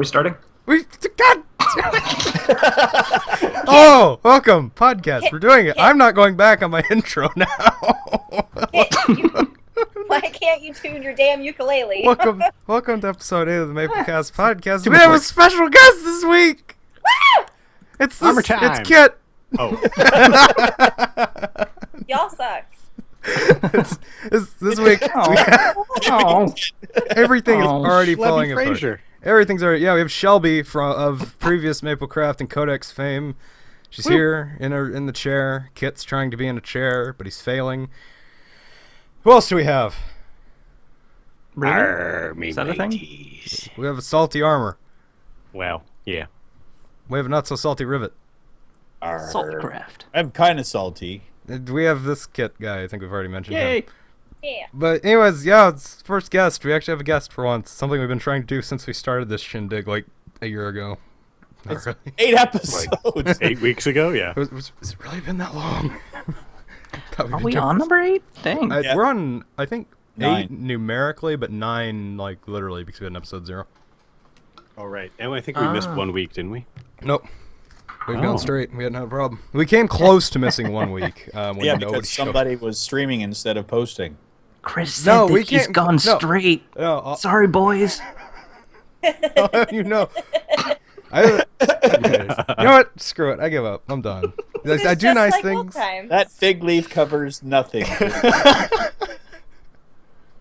we starting? God! Oh, welcome, podcast. We're doing it. I'm not going back on my intro now. Why can't you tune your damn ukulele? Welcome to episode 8 of the Maplecast Podcast. We have a special guest this week. Woo! It's Kit. Oh. Y'all suck. This week. Everything is already falling apart. Everything's already. Yeah, we have Shelby of previous Maplecraft and Codex fame. She's here in the chair. Kit's trying to be in a chair, but he's failing. Who else do we have? Is that a thing? We have a salty armor. Well, yeah. We have a not so salty rivet. Saltcraft. I'm kind of salty. We have this Kit guy. I think we've already mentioned him. Yeah. But anyways, yeah, it's first guest. We actually have a guest for once. Something we've been trying to do since we started this shindig like a year ago. Not really. 8 episodes. Like 8 weeks ago, yeah. Has it really been that long? Are we on number 8? Dang. Yeah. We're on, I think, 9 8 numerically, but 9 like literally because we had an episode 0. All right. And I think we missed 1 week, didn't we? Nope. We've gone straight. We had no problem. We came close to missing 1 week. When yeah, nobody because somebody was streaming instead of posting. Chris said that he's gone straight. No, Sorry, boys. you know. You know what? Screw it. I give up. I'm done. I do nice things. That fig leaf covers nothing.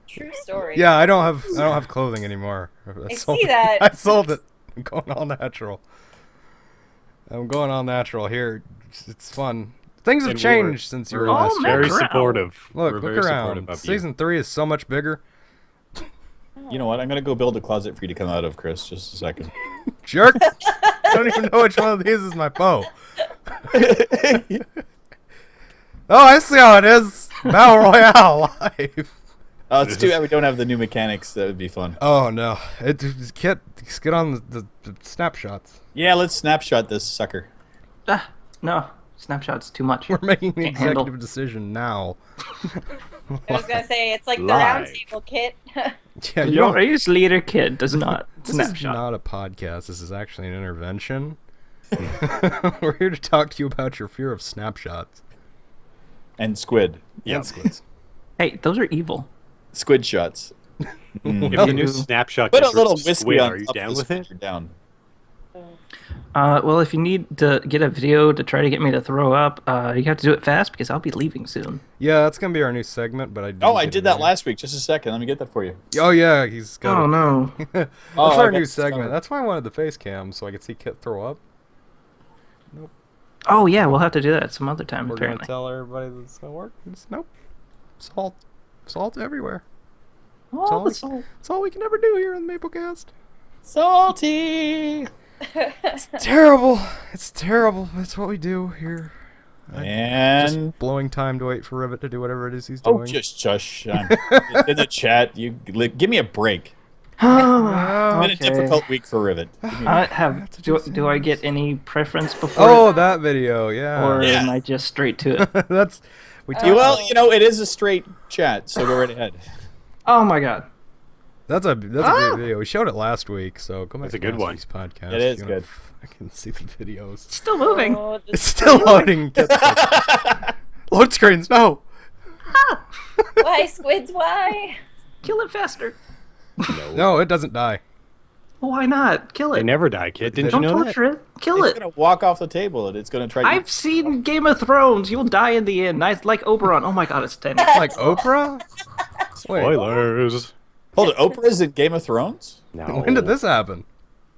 True story. Yeah, I don't have clothing anymore. I see that. I sold it. I'm going all natural. Here. It's fun. Things have changed since you were last year. Very supportive. Look around. Season 3 is so much bigger. You know what? I'm going to go build a closet for you to come out of, Chris. Just a second. Jerk. I don't even know which one of these is my bow. Oh, I see how it is. Battle Royale live. Oh, it's too bad we don't have the new mechanics. That would be fun. Oh, no. Get on the snapshots. Yeah, let's snapshot this sucker. No. Snapshot's too much. We're making the Can't handle. executive decision now. I was gonna say it's like the Live. roundtable Kit. Yeah, you Your don't. race leader kid does not This snapshot. is not a podcast. This is actually an intervention. We're here to talk to you about your fear of snapshots. And squid. And squids. Hey, those are evil. Squid shots. If the new snapshot Put a gets little rid of whiskey squid, on are you top of down the with squid, it? you're down. Well, if you need to get a video to try to get me to throw up, you have to do it fast because I'll be leaving soon. Yeah, that's gonna be our new segment. But I did that last week. Just a second. Let me get that for you. Oh yeah, he's got. Oh, no. That's Oh, our I new got segment. started. That's why I wanted the face cam so I could see Kit throw up. Oh, yeah, we'll have to do that some other time, We're apparently. gonna tell everybody that it's gonna work. Nope. Salt everywhere. Oh, the salt. That's all we can ever do here on the Maplecast. Salty. It's terrible. That's what we do here. And Just blowing time to wait for Rivet to do whatever it is he's doing. just shush. I'm in the chat. Give me a break. Oh, It's been a difficult week for Rivet. Do I get any preference before Oh, that video, yeah. or Yeah. am I just straight to it? That's we. Well, it is a straight chat, so go right ahead. Oh, my God. That's a great video. We showed it last week, so go back That's a to good last one. week's podcast. It is You're gonna good. I can see the videos. Still moving. Oh, It's still loading. Load screens, no. Why, squids? Why? Kill it faster. No, it doesn't die. Why not? Kill They it. never die, kid. Didn't Don't you know that? torture it. Kill It's it. gonna walk off the table and it's gonna try. I've seen Game of Thrones. You'll die in the end. Nice, like Oberon. Oh my God, it's 10. Like Oprah? Wait, Spoilers. Hold it. Oprah's in Game of Thrones. No. when did this happen?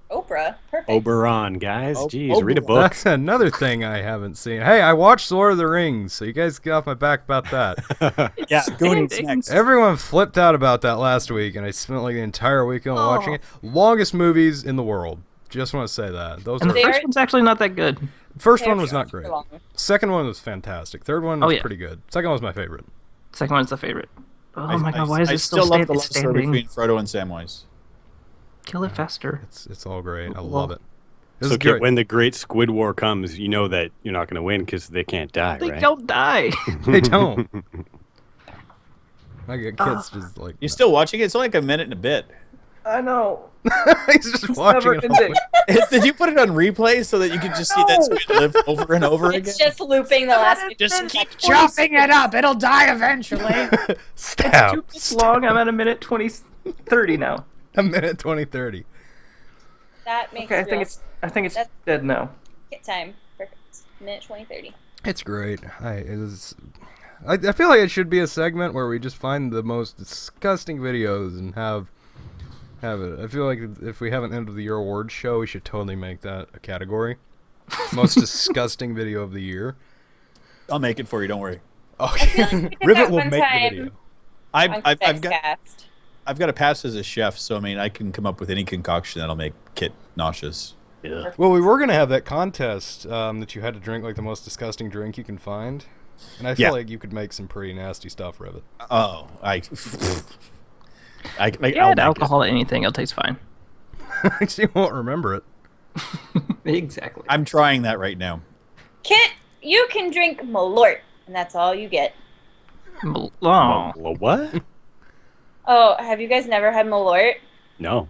Oprah. Perfect. Oberon, guys. Jeez, Oberon. read a book. That's another thing I haven't seen. Hey, I watched Lord of the Rings, so you guys get off my back about that. Yeah, Goonies ending. next. Everyone flipped out about that last week, and I spent like the entire weekend watching it. Longest movies in the world. Just want to say that. Those And are the first one's actually not that good. first one was not great. Too long. Second one was fantastic. Third one Oh, was yeah. pretty good. Second one was my favorite. Second one's the favorite. Oh my God, why is I it still still love the love story standing? between Frodo and Samwise. Kill it faster. It's all great. I Well, love it. This So, is kid, great. when the Great Squid War comes, you know that you're not going to win because they can't die, They right? don't die. They don't. I get kids just like You still watching it? It's only like a minute and a bit. I know. He's just watching it all. Did you put it on replay so that you could just see that squid live over and over again? It's just looping the last 15 Just seconds. keep chopping it up. It'll die eventually. Stab. It's too long. I'm at a minute 30 now. A minute 30. That makes Okay, I think it's dead now. Hit time. Perfect. Minute 20:30. It's great. I feel like it should be a segment where we just find the most disgusting videos and have it. I feel like if we have an end of the year awards show, we should totally make that a category. Most disgusting video of the year. I'll make it for you. Don't worry. Okay. Rivet will make the video. On I've got Cast. I've got to pass as a chef, so I mean I can come up with any concoction that'll make Kit nauseous. Yeah. Well, we were gonna have that contest that you had to drink like the most disgusting drink you can find, and I feel like you could make some pretty nasty stuff, Rivet. Oh, Add alcohol to anything, it'll taste fine. You won't remember it. Exactly. I'm trying that right now. Kit, you can drink Malort, and that's all you get. Oh. Well, what? Oh, have you guys never had Malort? No.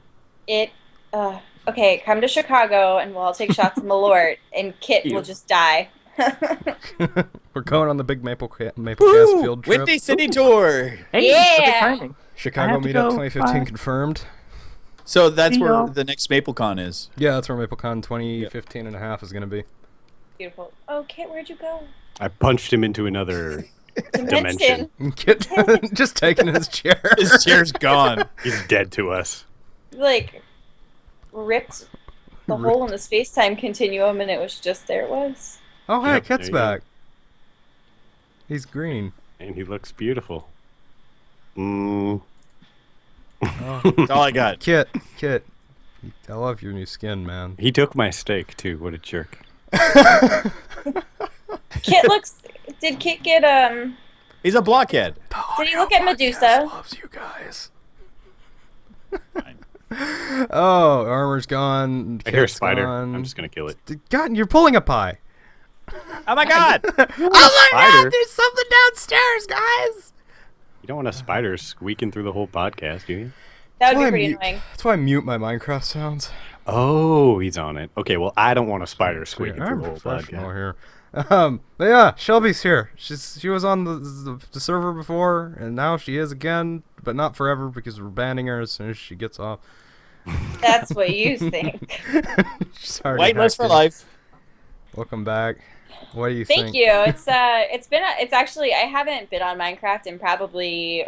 Okay, come to Chicago, and we'll all take shots of Malort, and Kit will just die. We're going on the big Maplecast field trip. Windy City tour. Hey, Yeah. perfect timing. Chicago I have to Meetup go. 2015 Bye. confirmed. So that's See where y'all. the next MapleCon is. Yeah, that's where MapleCon 2015 and a half is going to be. Beautiful. Oh, Kit, where'd you go? I punched him into another dimension. Kit just taking his chair. His chair's gone. He's dead to us. Like, ripped the hole in the space-time continuum, and it was just there it was. Oh, hey, Yep, Kit's there you go. back. He's green. And he looks beautiful. That's all I got. Kit, I love your new skin, man. He took my steak, too. What a jerk. Kit looks... Did Kit get, He's a blockhead. Did he look at Medusa? Loves you guys. Oh, armor's gone. I hear a Kit's spider. gone. I'm just going to kill it. God, you're pulling a pie. Oh my god! Oh my Spider? there's something downstairs, guys! You don't want a spider squeaking through the whole podcast, do you? That would That's be pretty why annoying. That's why I mute my Minecraft sounds. Oh, he's on it. Okay, well, I don't want a spider squeaking I'm through the whole professional podcast. here. But yeah, Shelby's here. She was on the server before, and now she is again, but not forever because we're banning her as soon as she gets off. That's what you think. She's already Whitelist for hacked in. life. Welcome back. What do you think? Thank you. It's actually I haven't been on Minecraft in probably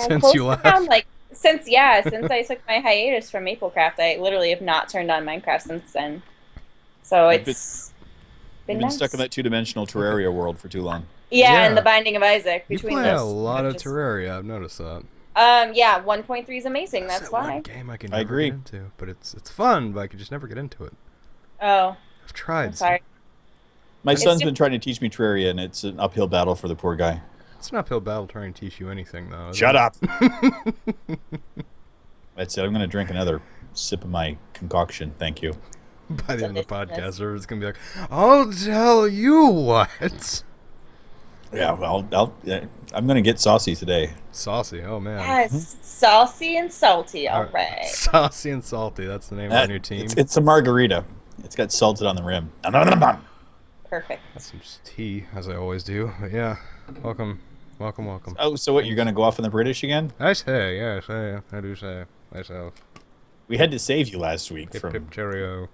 Since close you to left. around, like since I took my hiatus from Maplecraft. I literally have not turned on Minecraft since then. So I've it's You've been been nice. stuck in that two-dimensional Terraria world for too long. Yeah, Yeah. and the Binding of Isaac You between play those. a lot of just- Terraria. I've noticed that. Yeah, 1.3 is amazing. That's that one why. game I can I never agree. get into, but it's fun, but I could just never get into it. Oh, I've tried. I'm sorry. My It's son's ju- been trying to teach me Terraria, and it's an uphill battle for the poor guy. It's an uphill battle trying to teach you anything, though. is Shut it? up. That's it. I'm going to drink another sip of my concoction. Thank you. By the end of the Delicious. podcast, it's gonna be like, I'll tell you what. Yeah, well, I'm going to get saucy today. Saucy, oh man. Yes, saucy and salty. All right. Saucy and salty, that's the name of our new team. It's a margarita. It's got salted on the rim. Nom, nom, nom, nom. Perfect. Some tea, as I always do. But yeah, welcome. Oh, so what, you're going to go off on the British again? I say, yes, I do say myself. We had to save you last week Hip from hip cheerio.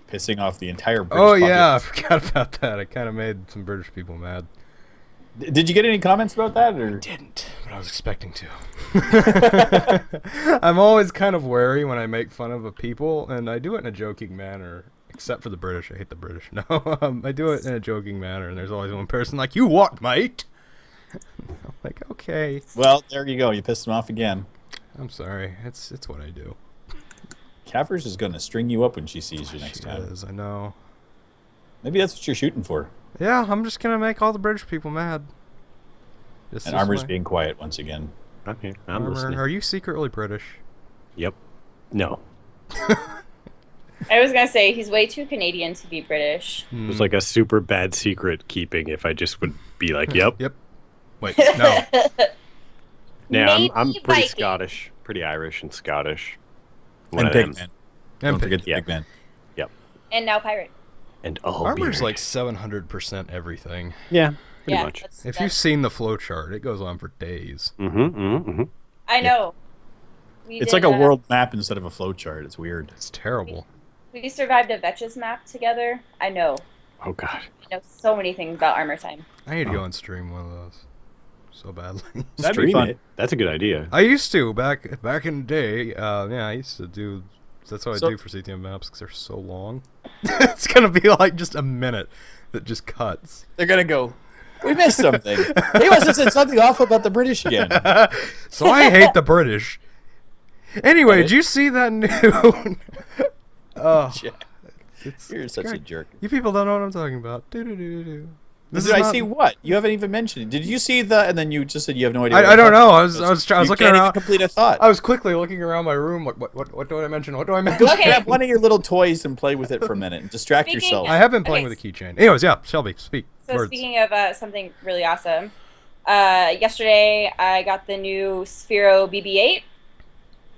pissing off the entire British Oh yeah, I populace. forgot about that. I kind of made some British people mad. Did you get any comments about that? Or? Didn't, but I was expecting to. I'm always kind of wary when I make fun of a people, and I do it in a joking manner. Except for the British, I hate the British. No, I do it in a joking manner, and there's always one person like, "You what, mate?" I'm like, okay. Well, there you go. You pissed him off again. I'm sorry. It's what I do. Caffers is going to string you up when she sees you next She time. is, I know. Maybe that's what you're shooting for. Yeah, I'm just gonna make all the British people mad. Just And this Armor's way. being quiet once again. Okay, I'm Armor, listening. are you secretly British? Yep. No. I was gonna say he's way too Canadian to be British. It was like a super bad secret keeping if I just would be like, yep. Yep. Wait, no. Yeah, I'm Maybe pretty Viking. Scottish. pretty Irish and Scottish. And Pigman. Don't forget the yeah. Pigman. Yep. And now pirate. And all Armor's beard. like 700% everything. Yeah, pretty Yeah, much. If you've seen the flowchart, it goes on for days. I know. It's like a world map instead of a flowchart. It's weird. It's terrible. We survived a Vetches map together. I know. Oh god. I know so many things about armor time. I need to go and stream one of those so badly. That'd be Stream fun. it. That's a good idea. I used to back in the day. Yeah, I used to do. That's what I So- do for CTM maps because they're so long. It's gonna be like just a minute that just cuts. They're gonna go. We missed something. They must have said something awful about the British again. So I hate the British. Anyway, did you see that new? Oh, Jack, it's You're such a great. jerk. You people don't know what I'm talking about. Do. Did I see what? You haven't even mentioned it. Did you see the? And then you just said you have no idea. I don't know. I was looking can't around. even complete a thought. I was quickly looking around my room. What do I mention? What do I mention? Okay. Grab one of your little toys and play with it for a minute and distract Speaking- yourself. I have been playing Okay. with a keychain. Anyways, yeah, Shelby, speak. So Words. speaking of something really awesome, yesterday I got the new Sphero BB-8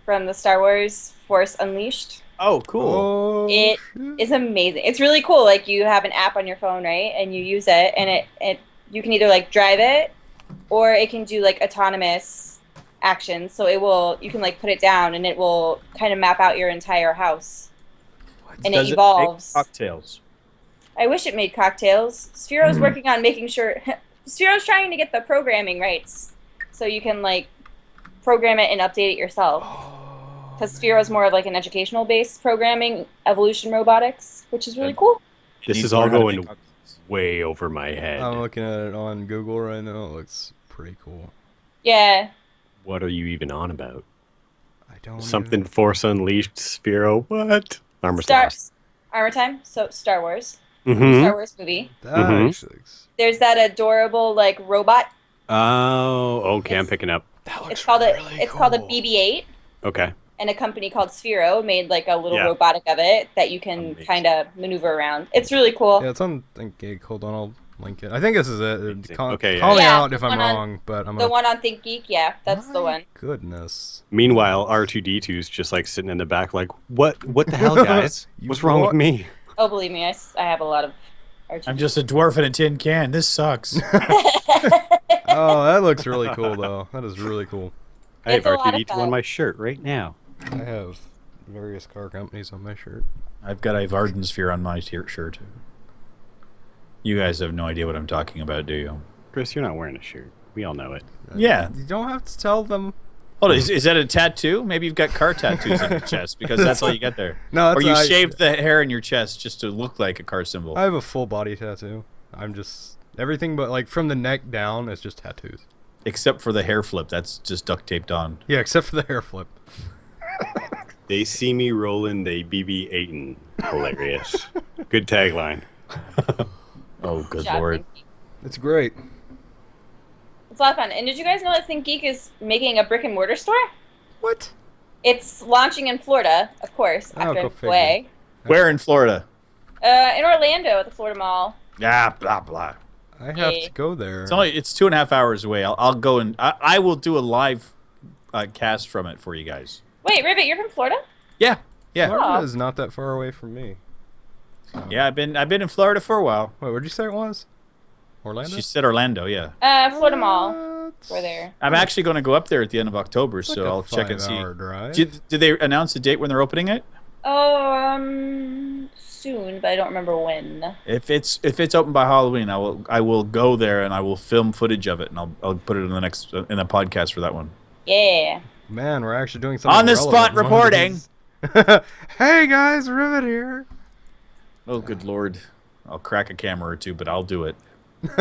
from the Star Wars Force Unleashed. Oh, cool. Oh, It shit. is amazing. It's really cool. Like you have an app on your phone, right? And you use it, and it you can either like drive it, or it can do like autonomous actions. So you can like put it down, and it will kind of map out your entire house. And Does it make evolves. cocktails. I wish it made cocktails. Sphero's working on making sure. Sphero's trying to get the programming rights, so you can like program it and update it yourself. Because Sphero's more of like an educational-based programming, evolution robotics, which is really cool. It This needs is to all learn how to going make cocktails. way over my head. I'm looking at it on Google right now. It looks pretty cool. Yeah. What are you even on about? I don't Something Force Unleashed, Sphero. What? Armor Armor Time. So Star Wars. Mm-hmm. Star Wars movie. That Mhm. actually looks, There's that adorable like robot. Oh, okay. I'm It's- picking up. that looks It's called really it's called a cool. BB-8, Okay. and a company called Sphero made like a little Yeah. robotic of it that you can Amazing. kind of maneuver around. It's really cool. Yeah, it's on ThinkGeek. Hold on, I'll link it. I think this is it. Amazing. Call, Okay, call me yeah. out if The I'm one on- wrong, but I'm The one on ThinkGeek, yeah, that's the one. Goodness. Meanwhile, R2D2's just like sitting in the back, like, what the hell, guys? You What's wrong with what? me? Oh, believe me, I have a lot of R2D2. I'm just a dwarf in a tin can. This sucks. Oh, that looks really cool, though. That is really cool. I have It's a lot of R2D2 on fun. my shirt right now. I have various car companies on my shirt. I've got a Varden sphere on my shirt. You guys have no idea what I'm talking about, do you? Chris, you're not wearing a shirt. We all know it. Yeah. You don't have to tell them. Hold on, is that a tattoo? Maybe you've got car tattoos on your chest because that's all you get there. No, Or that's you not- shaved the hair in your chest just to look like a car symbol. I have a full body tattoo. I'm just everything, but like from the neck down, is just tattoos. Except for the hair flip, that's just duct taped on. Yeah, except for the hair flip. They see me rolling, they BB-8ing. Hilarious. Good tagline. Oh, good Shot lord. ThinkGeek. It's great. It's a lot of fun. And did you guys know that ThinkGeek is making a brick and mortar store? What? It's launching in Florida, of course, Oh, after go I'm figure. away. Where in Florida? In Orlando at the Florida Mall. Ah, blah, blah. I have Yeah. to go there. It's 2.5 hours away. I'll go and I will do a live cast from it for you guys. Wait, Ribbit, you're from Florida? Yeah. Yeah. Florida is not that far away from me. Yeah, I've been in Florida for a while. Wait, where'd you say it was? Orlando? She said Orlando, yeah. Florida Mall. What? We're there. I'm actually going to go up there at the end of October, It's like so a I'll check and see. 5-hour drive. Did they announce the date when they're opening it? Oh, soon, but I don't remember when. If it's open by Halloween, I will go there and I will film footage of it and I'll put it in the podcast for that one. Yeah. Man, we're actually doing something On the spot relevant one of reporting. these. Hey guys, Rivet here. Oh, good lord! I'll crack a camera or two, but I'll do it.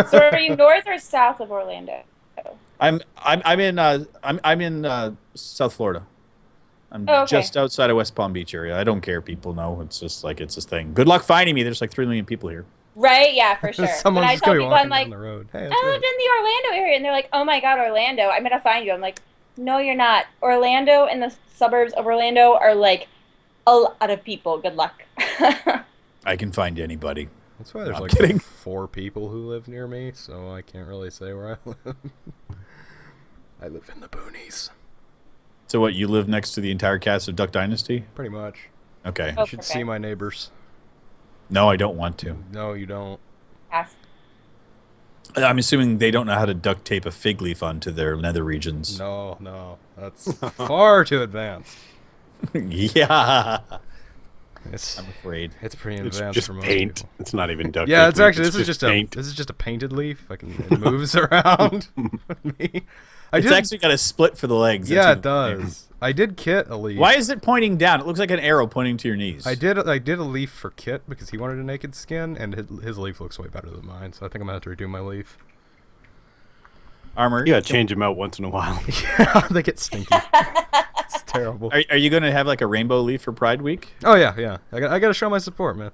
So are you north or south of Orlando? I'm in South Florida. I'm Oh, okay. just outside of West Palm Beach area. I don't care. People know. It's just like it's this thing. Good luck finding me. There's like 3 million people here. Right? Yeah, for sure. Someone's when I just tell gonna be people, I'm walking like, down the road. Hey, I that's lived Rivet. in the Orlando area, and they're like, oh my god, Orlando, I'm gonna find you. I'm like, no, you're not. Orlando and the suburbs of Orlando are like a lot of people. Good luck. I can find anybody. That's why there's I'm like kidding. 4 people who live near me, so I can't really say where I live. I live in the boonies. So what? You live next to the entire cast of Duck Dynasty? Pretty much. Okay. Oh, You should see perfect. my neighbors. No, I don't want to. No, you don't. Half. I'm assuming they don't know how to duct tape a fig leaf onto their nether regions. No. That's far too advanced. Yeah. It's I'm afraid. it's pretty It's advanced just for most paint. people. It's not even duct Yeah, tape it's leaf, actually this is just paint. a painted leaf. It moves around me. It's actually got a split for the legs. That's yeah, it even does. I did Kit a leaf. Why is it pointing down? It looks like an arrow pointing to your knees. I did a leaf for Kit because he wanted a naked skin, and his leaf looks way better than mine. So I think I'm gonna have to redo my leaf. Armor. You gotta change them out once in a while. Yeah, they get stinky. It's terrible. Are you going to have like a rainbow leaf for Pride Week? Oh yeah. I got to show my support, man.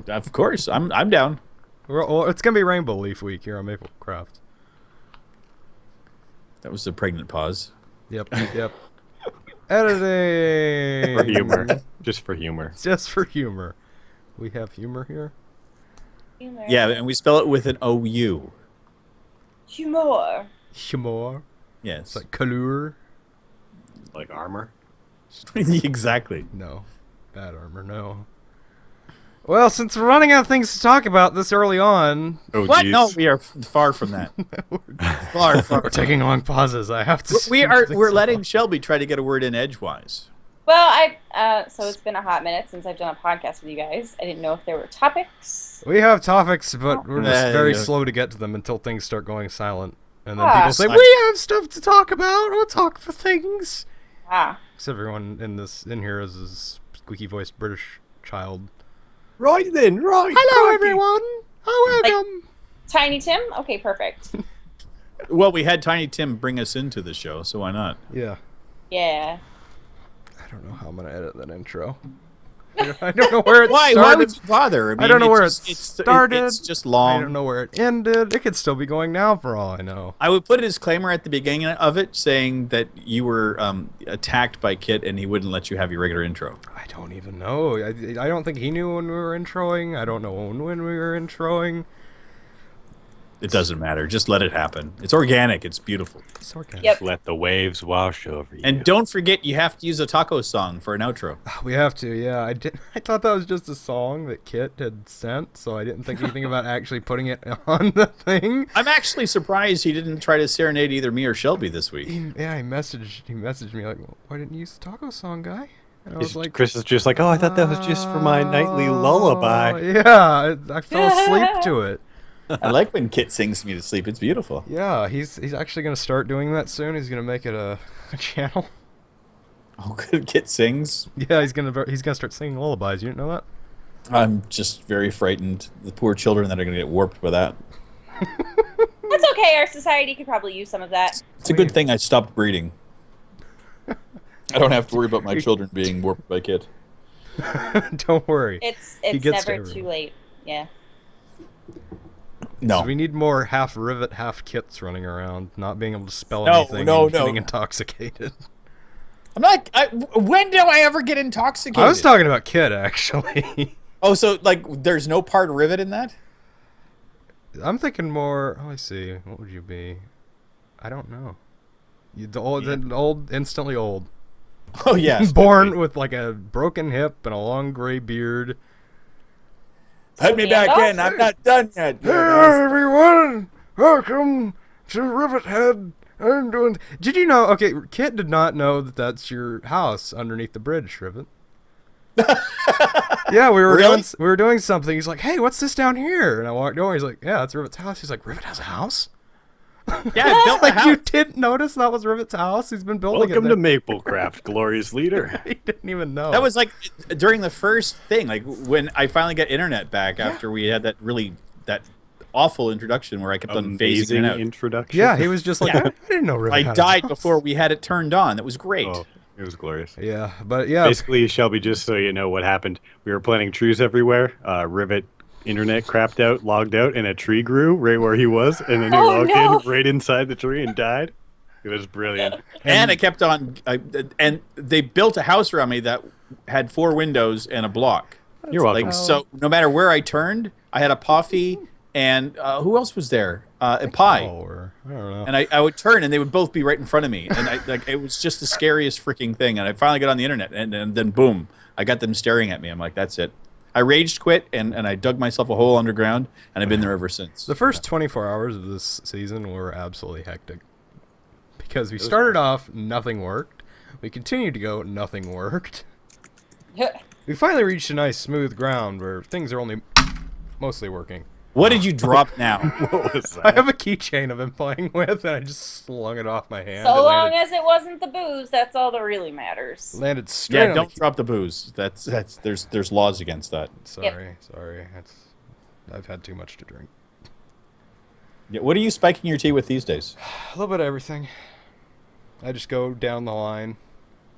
Of course. I'm down. Well, it's gonna be Rainbow Leaf Week here on Maplecraft. That was a pregnant pause. Yep. Editing. For humor. Just for humor. Just for humor. We have humor here. Humor. Yeah, and we spell it with an O-U. Humor. Humor. Yes. It's like color. Like armor. Exactly. No. Bad armor, no. Well, since we're running out of things to talk about this early on, Oh, What? geez. No, we are far from that. far. we're taking long pauses. I have to. We're letting Shelby try to get a word in edgewise. Well, so it's been a hot minute since I've done a podcast with you guys. I didn't know if there were topics. We have topics, but we're just very Yeah. slow to get to them until things start going silent, and then Ah. people say we have stuff to talk about. We'll talk for things. Ah. Except everyone in here is a squeaky voiced British child. Right then, right. Hello, crikey. everyone. Oh, welcome. Tiny Tim? Okay, perfect. Well, we had Tiny Tim bring us into the show, so why not? Yeah. Yeah. I don't know how I'm gonna edit that intro. I don't know where it Why started. would you bother? I don't know where it it's started. It's just long. I don't know where it ended. It could still be going now for all I know. I would put a disclaimer at the beginning of it saying that you were attacked by Kit and he wouldn't let you have your regular intro. I don't even know. I don't think he knew when we were introing. I don't know when we were introing. It doesn't matter. Just let it happen. It's organic. It's beautiful. It's organic. Yep. Let the waves wash over you. And don't forget, you have to use a taco song for an outro. We have to, yeah. I thought that was just a song that Kit had sent, so I didn't think anything about actually putting it on the thing. I'm actually surprised he didn't try to serenade either me or Shelby this week. He messaged me like, well, why didn't you use the taco song, guy? And I was like, Chris is just like, oh, I thought that was just for my nightly lullaby. Yeah, I fell asleep to it. I like when Kit sings me to sleep. It's beautiful. Yeah, he's actually gonna start doing that soon. He's gonna make it a channel. Oh, good. Kit sings. Yeah, he's gonna start singing lullabies. You didn't know that? I'm just very frightened. The poor children that are going to get warped by that. That's okay. Our society could probably use some of that. It's a good thing I stopped breeding. I don't have to worry about my children being warped by Kit. Don't worry. It's gets to never everyone. too late. Yeah. No. So we need more half Rivet, half Kits running around, not being able to spell No, anything no, and no. getting intoxicated. I'm not. When do I ever get intoxicated? I was talking about Kit, actually. Oh, so like, there's no part rivet in that? I'm thinking more. Oh, I see. What would you be? I don't know. The old, instantly old. Oh yeah. Born with like a broken hip and a long gray beard. Put me back in. I'm not done yet. Hey everyone, welcome to Rivet Head. I'm doing. Did you know? Okay, Kit did not know that that's your house underneath the bridge, Rivet. Yeah, we were Really? doing something. He's like, "Hey, what's this down here?" And I walked over. He's like, "Yeah, that's Rivet's house." He's like, "Rivet has a house?" Yeah, I built the Like you house. didn't notice that was Rivet's house? He's been building Welcome it. to Maplecraft, glorious leader. He didn't even know. That was like during the first thing, like when I finally got internet back after we had that awful introduction where I kept on phasing Amazing in and out. introduction. Yeah, he was just like, Yeah. I didn't know Rivet I had a died house." before we had it turned on. That was great. Oh, it was glorious. Yeah, but yeah, Basically, Shelby, just so you know what happened, we were planting trees everywhere. Rivet internet crapped out, logged out, and a tree grew right where he was, and then he Oh, logged no. in right inside the tree and died. It was brilliant. And I kept on, and they built a house around me that had 4 windows and a block. You're welcome. Like so, no matter where I turned, I had a Puffy, and who else was there? and pie. Or, I don't know. And I would turn, and they would both be right in front of me, and it was just the scariest freaking thing. And I finally got on the internet, and then boom, I got them staring at me. I'm like, that's it. I raged quit, and I dug myself a hole underground, and I've been there ever since. The first 24 hours of this season were absolutely hectic. Because we started off, nothing worked. We continued to go, nothing worked. We finally reached a nice smooth ground where things are only mostly working. What did you drop now? What was that? I have a keychain I've been playing with, and I just slung it off my hand. So long as it wasn't the booze, that's all that really matters. Landed straight on don't drop the booze. There's laws against that. Sorry. I've had too much to drink. Yeah, what are you spiking your tea with these days? A little bit of everything. I just go down the line.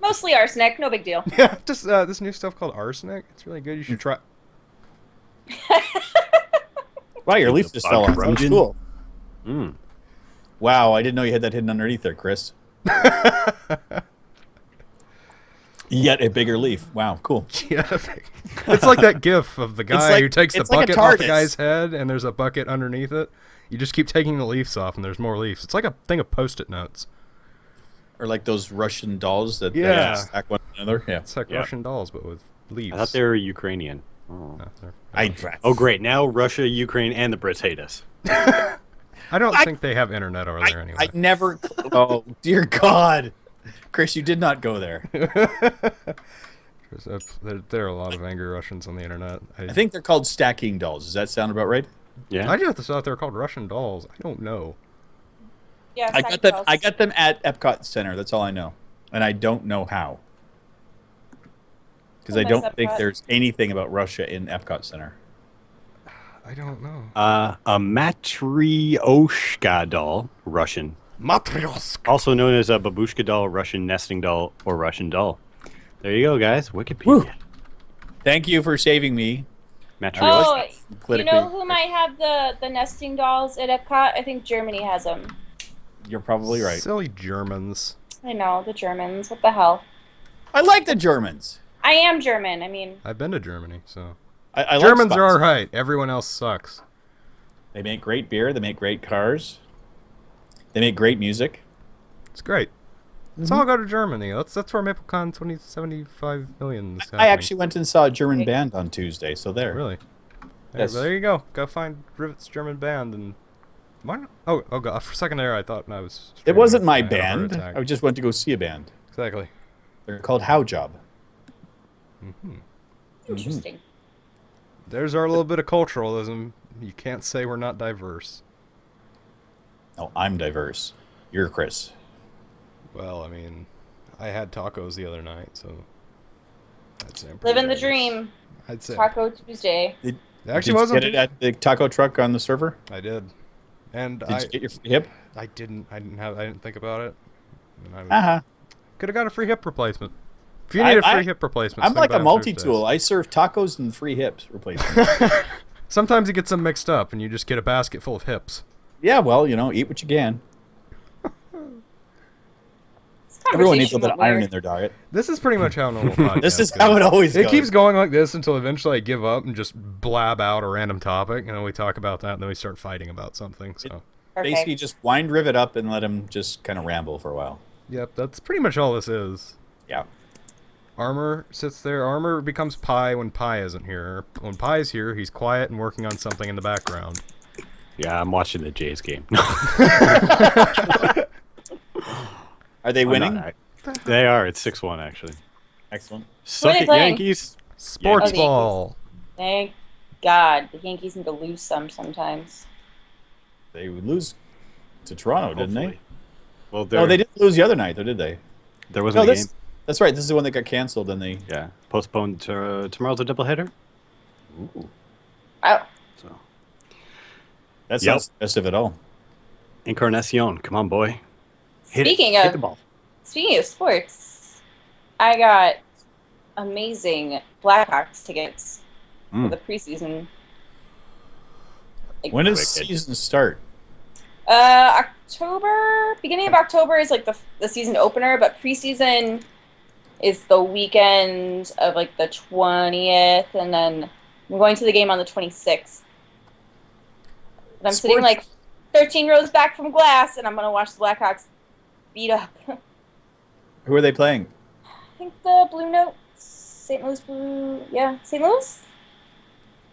Mostly arsenic, no big deal. Yeah, just this new stuff called arsenic. It's really good. You should try. Wow, your leaf just fell off. That was cool. Mm. Wow, I didn't know you had that hidden underneath there, Chris. Yet a bigger leaf. Wow, cool. Yeah, it's like that gif of the guy who takes the bucket off the guy's head, and there's a bucket underneath it. You just keep taking the leaves off, and there's more leaves. It's like a thing of Post-it notes. Or like those Russian dolls that stack one another. Yeah, it's like Russian dolls, but with leaves. I thought they were Ukrainian. Oh. No, Great. Now Russia, Ukraine, and the Brits hate us. I don't think they have internet over there anyway. I never. Oh, dear God. Chris, you did not go there. There are a lot of angry Russians on the internet. I think they're called stacking dolls. Does that sound about right? Yeah. I just thought they were called Russian dolls. I don't know. Yeah, I got them at Epcot Center. That's all I know. And I don't know how. Because I don't think there's anything about Russia in Epcot Center. I don't know. A Matryoshka doll, Russian. Matryoshka. Also known as a babushka doll, Russian nesting doll, or Russian doll. There you go, guys. Wikipedia. Woo. Thank you for saving me. Oh, you know who might have the nesting dolls at Epcot? I think Germany has them. You're probably right. Silly Germans. I know, the Germans. What the hell? I like the Germans. I am German. I mean, I've been to Germany, so I Germans like are all right. Everyone else sucks. They make great beer. They make great cars. They make great music. It's great. Let's all go to Germany. That's where MapleCon 2075 million is happening. I actually went and saw a German band on Tuesday, so there. Really? Yes. There you go. Go find Rivet's German band and. Why not? Oh God! For a second there, I thought I was. It wasn't my band. I just went to go see a band. Exactly. They're called How Job. interesting. There's our little bit of culturalism. You can't say we're not diverse. No, I'm diverse. You're Chris. Well, I mean, I had tacos the other night, so. I'd say I'm pretty Living the diverse. dream. I'd say. Taco Tuesday. It actually Did wasn't. you get it at the taco truck on the server? I did. And Did you get your free hip? I didn't think about it. Could have got a free hip replacement. If you need a free hip replacement, I'm like a multi-tool. I serve tacos and free hips replacement. Sometimes you get some mixed up, and you just get a basket full of hips. Yeah, well, eat what you can. Everyone needs a little bit of iron in their diet. This is pretty much how normal podcast This is goes. how it always goes. It keeps going like this until eventually I give up and just blab out a random topic, and then we talk about that, and then we start fighting about something. So basically, just wind Rivet up and let him just kind of ramble for a while. Yep, that's pretty much all this is. Yeah. Armor sits there. Armor becomes Pi when Pi isn't here. When Pi's here, he's quiet and working on something in the background. Yeah, I'm watching the Jays game. Are they winning? They are. It's 6-1, actually. Excellent. Suck it, playing? Yankees. Sports Oh, ball. Thank God. The Yankees need to lose sometimes. They would lose to Toronto, didn't they? Hopefully. Well, No, they didn't lose the other night, though, did they? There wasn't a game. That's right. This is the one that got canceled, and they... Yeah. Postponed to tomorrow's a doubleheader. Ooh. Oh. So. That's not suggestive at all. Encarnacion. Come on, boy. Hit Speaking it. of Hit the ball. Speaking of sports, I got amazing Blackhawks tickets for the preseason. When does season start? October. Beginning of October is like the season opener, but preseason is the weekend of like the 20th, and then I'm going to the game on the 26th. And I'm sitting like 13 rows back from glass, and I'm going to watch the Blackhawks beat up. Who are they playing? I think the Blue Notes. St. Louis Blue. Yeah, St. Louis?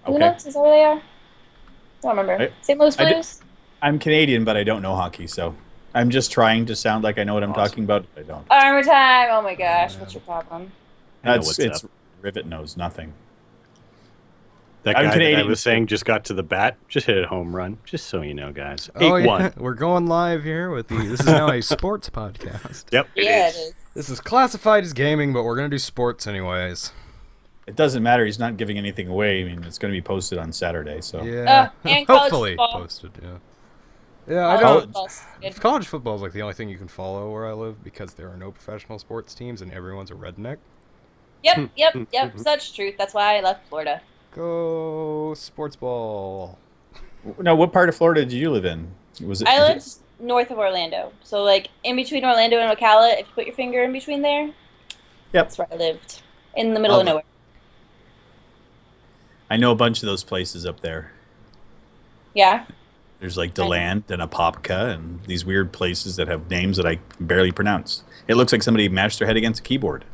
Blue Okay. Notes? Is that where they are? Don't remember. St. Louis Blues? I'm Canadian, but I don't know hockey, so I'm just trying to sound like I know what I'm talking about. I don't. Armor time! Oh my gosh, what's your problem? It's Rivet knows nothing. That I'm guy Canadian. that I was saying just got to the bat, just hit a home run, just so you know, guys. 8-1. Oh, yeah. We're going live here with this is now a sports podcast. Yep. Yeah, it is. This is classified as gaming, but we're going to do sports anyways. It doesn't matter. He's not giving anything away. I mean, it's going to be posted on Saturday, so. Yeah. And college Hopefully football. posted, yeah. Yeah, I don't. Good. College football is like the only thing you can follow where I live because there are no professional sports teams and everyone's a redneck. Yep. Such truth. That's why I left Florida. Go sports ball. Now, what part of Florida did you live in? Was it? I lived north of Orlando. So, like, in between Orlando and Ocala, if you put your finger in between there, Yep. that's where I lived. In the middle of nowhere. I know a bunch of those places up there. Yeah. There's like DeLand and Apopka and these weird places that have names that I can barely pronounce. It looks like somebody mashed their head against a keyboard.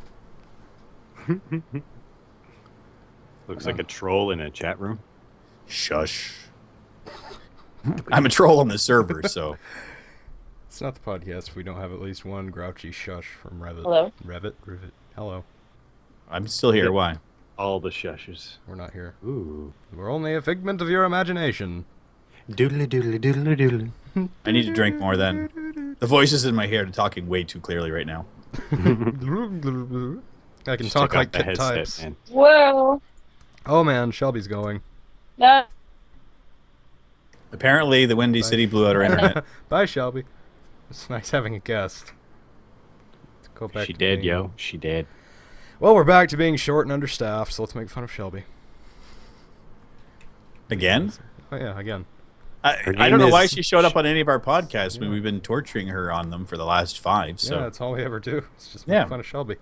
Looks like a troll in a chat room. Shush. I'm a troll on the server, so. It's not the podcast if we don't have at least one grouchy shush from Revit. Hello? Revit. Hello. I'm still here. Why? All the shushes. We're not here. Ooh. We're only a figment of your imagination. Doodly doodly doodly doodly. I need to drink more then. The voices in my head are talking way too clearly right now. I can Just talk took off like the Kit headset, types. man. Whoa. Oh man, Shelby's going. No. Apparently, the Windy City blew out our internet. Bye, Shelby. It's nice having a guest. Let's go back She to did, being- yo. She did. Well, we're back to being short and understaffed, so let's make fun of Shelby. Again? Oh yeah, again. I name don't know is- why she showed up on any of our podcasts when we've been torturing her on them for the last 5. So Yeah, that's all we ever do. It's just make Yeah. fun of Shelby.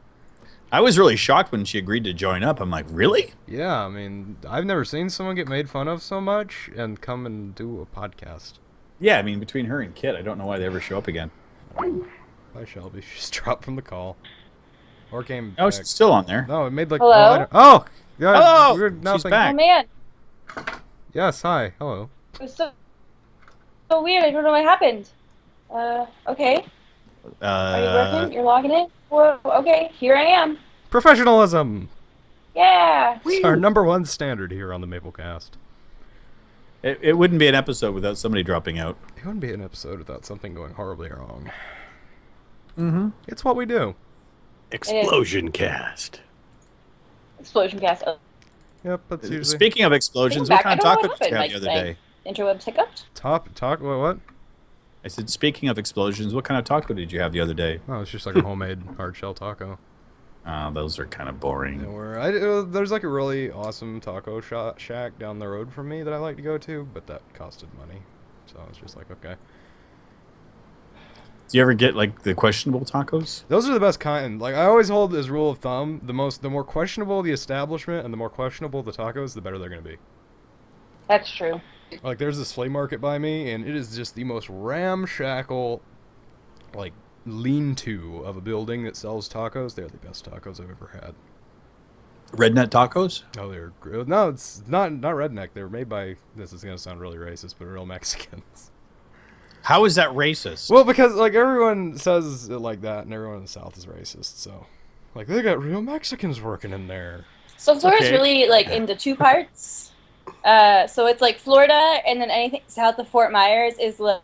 I was really shocked when she agreed to join up. I'm like, really? Yeah, I mean, I've never seen someone get made fun of so much and come and do a podcast. Yeah, I mean, between her and Kit, I don't know why they ever show up again. Bye, Shelby. She just dropped from the call. Or came Oh, back. she's still on there. No, it made like... Hello? Oh! Yeah, Hello! weird, She's nothing. back. Oh, man. Yes, hi. Hello. It was so weird. I don't know what happened. Okay. Are you working? You're logging in? Whoa, okay. Here I am. Professionalism! Yeah. It's our #1 standard here on the Maplecast. It wouldn't be an episode without somebody dropping out. It wouldn't be an episode without something going horribly wrong. Mm-hmm. It's what we do. Explosion cast. Explosion cast. Oh, Yep, that's usually... Speaking of explosions, Think what back. kind of I don't taco know did you what have the other happened, day? interwebs hiccuped? Talk, what? I said, speaking of explosions, what kind of taco did you have the other day? Oh, it's just like a homemade hard shell taco. Those are kind of boring. There's like a really awesome taco shack down the road from me that I like to go to, but that costed money. So it's just like, okay. Do you ever get like the questionable tacos? Those are the best kind. Like, I always hold as rule of thumb, the more questionable the establishment and the more questionable the tacos, the better they're going to be. That's true. Like, there's this flea market by me, and it is just the most ramshackle, like, lean-to of a building that sells tacos. They're the best tacos I've ever had. Redneck tacos? Oh, no, it's not redneck. They're made by, this is going to sound really racist, but real Mexicans. How is that racist? Well, because, like, everyone says it like that, and everyone in the South is racist, so. Like, they got real Mexicans working in there. So Florida's Okay. really, like, into two parts. So it's, like, Florida, and then anything south of Fort Myers is, like,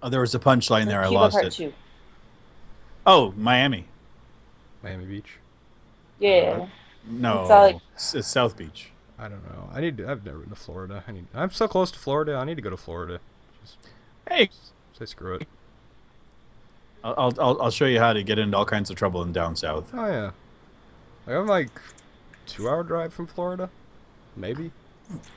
Oh, there was a punchline there. I Cuba lost part it. 2. Oh, Miami. Miami Beach. Yeah. No, It's all like- it's South Beach. I don't know. I've never been to Florida. I'm so close to Florida. I need to go to Florida. Just Hey, say screw it. I'll show you how to get into all kinds of trouble in down south. Oh yeah. I'm like 2-hour drive from Florida, maybe.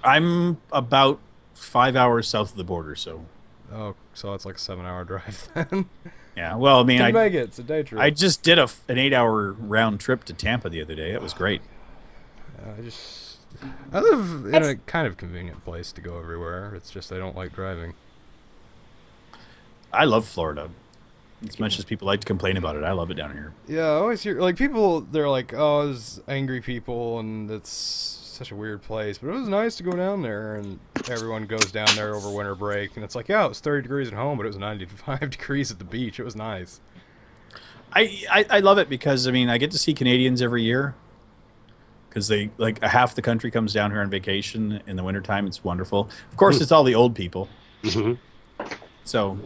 I'm about 5 hours south of the border, so Oh, so it's like a 7-hour drive then. yeah. Well, I mean, Can make it. It's a day trip. I just did an 8-hour round trip to Tampa the other day. It was great. I just I live in a kind of convenient place to go everywhere. It's just I don't like driving. I love Florida. As much as people like to complain about it, I love it down here. Yeah, I always hear like people. They're like, "Oh, there's angry people, and it's such a weird place." But it was nice to go down there, and everyone goes down there over winter break, and it's like, yeah, it was 30 degrees at home, but it was 95 degrees at the beach. It was nice. I love it because I get to see Canadians every year. Because they half the country comes down here on vacation in the wintertime. It's wonderful. Of course, it's all the old people. Mm-hmm. So.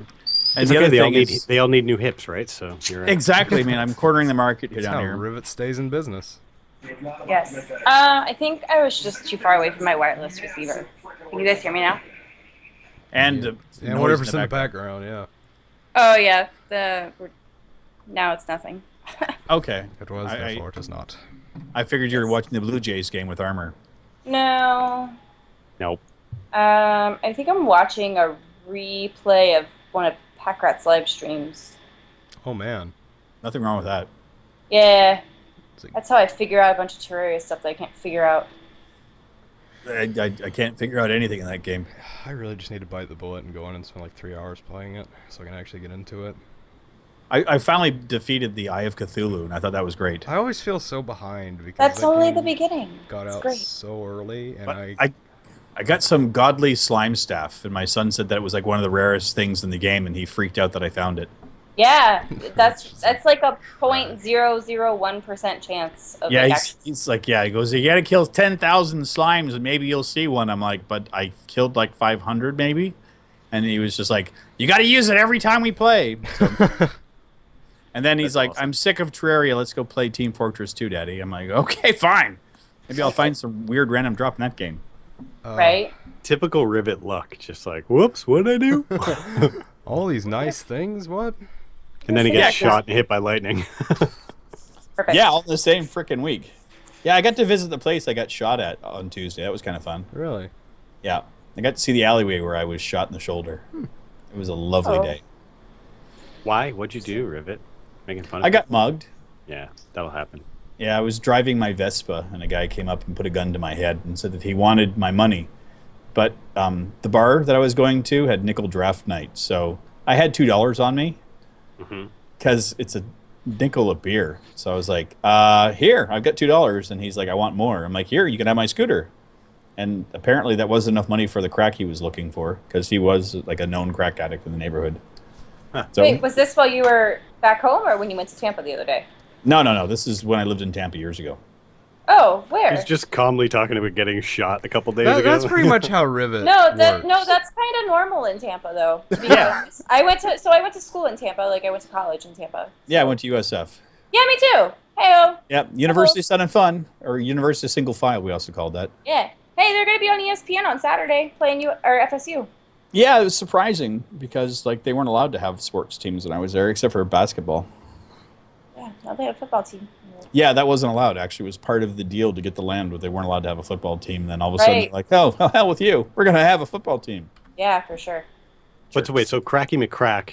And the other thing they all need new hips, right? So you're right. Exactly, man. I'm cornering the market here down here. Rivet stays in business. Yes. I think I was just too far away from my wireless receiver. Can you guys hear me now? And whatever's in the background, yeah. Oh yeah. Now it's nothing. Okay. It was, therefore it is not. I figured you were watching the Blue Jays game with Armor. No. Nope. I think I'm watching a replay of one of Packrat's live streams. Oh man. Nothing wrong with that. Yeah. That's how I figure out a bunch of Terraria stuff that I can't figure out. I can't figure out anything in that game. I really just need to bite the bullet and go in and spend like 3 hours playing it so I can actually get into it. I finally defeated the Eye of Cthulhu, and I thought that was great. I always feel so behind because that's only the beginning. Got it's out great. so early, and I got some godly slime staff, and my son said that it was like one of the rarest things in the game, and he freaked out that I found it. Yeah, that's like a 0.001% chance of he's like, he goes, you gotta kill 10,000 slimes and maybe you'll see one. I'm like, but I killed like 500 maybe, and he was just like, you gotta use it every time we play. So, and then he's like, awesome. I'm sick of Terraria, let's go play Team Fortress 2, Daddy. I'm like, okay, fine. Maybe I'll find some weird random drop in that game. Right? Typical Rivet luck, just like, whoops, what did I do? All these nice things, what? And then he gets shot and hit by lightning. Perfect. Yeah, all in the same freaking week. Yeah, I got to visit the place I got shot at on Tuesday. That was kind of fun. Really? Yeah. I got to see the alleyway where I was shot in the shoulder. It was a lovely day. Why? What'd you do, Rivet? Making fun of I got mugged. Yeah, that'll happen. Yeah, I was driving my Vespa, and a guy came up and put a gun to my head and said that he wanted my money. But the bar that I was going to had nickel draft night, so I had $2 on me because it's a nickel a beer. So I was like, here, I've got $2. And he's like, I want more. I'm like, here, you can have my scooter. And apparently that wasn't enough money for the crack he was looking for because he was like a known crack addict in the neighborhood. Huh. So, wait, was this while you were back home or when you went to Tampa the other day? No. This is when I lived in Tampa years ago. Oh, where? He's just calmly talking about getting shot a couple days ago. That's pretty much how Rivet No, works. that's kind of normal in Tampa, though. To be honest. I went to school in Tampa. Like, I went to college in Tampa. Yeah, I went to USF. Yeah, me too. Hey-o. Yeah, University of Sun and Fun, or University of Single File, we also called that. Yeah. Hey, they're going to be on ESPN on Saturday playing FSU. Yeah, it was surprising because they weren't allowed to have sports teams when I was there, except for basketball. Yeah, now they have a football team. Yeah, that wasn't allowed. Actually, it was part of the deal to get the land, but they weren't allowed to have a football team. And then all of a sudden, like, oh, hell with you. We're going to have a football team. Yeah, for sure. But wait, so Cracky McCrack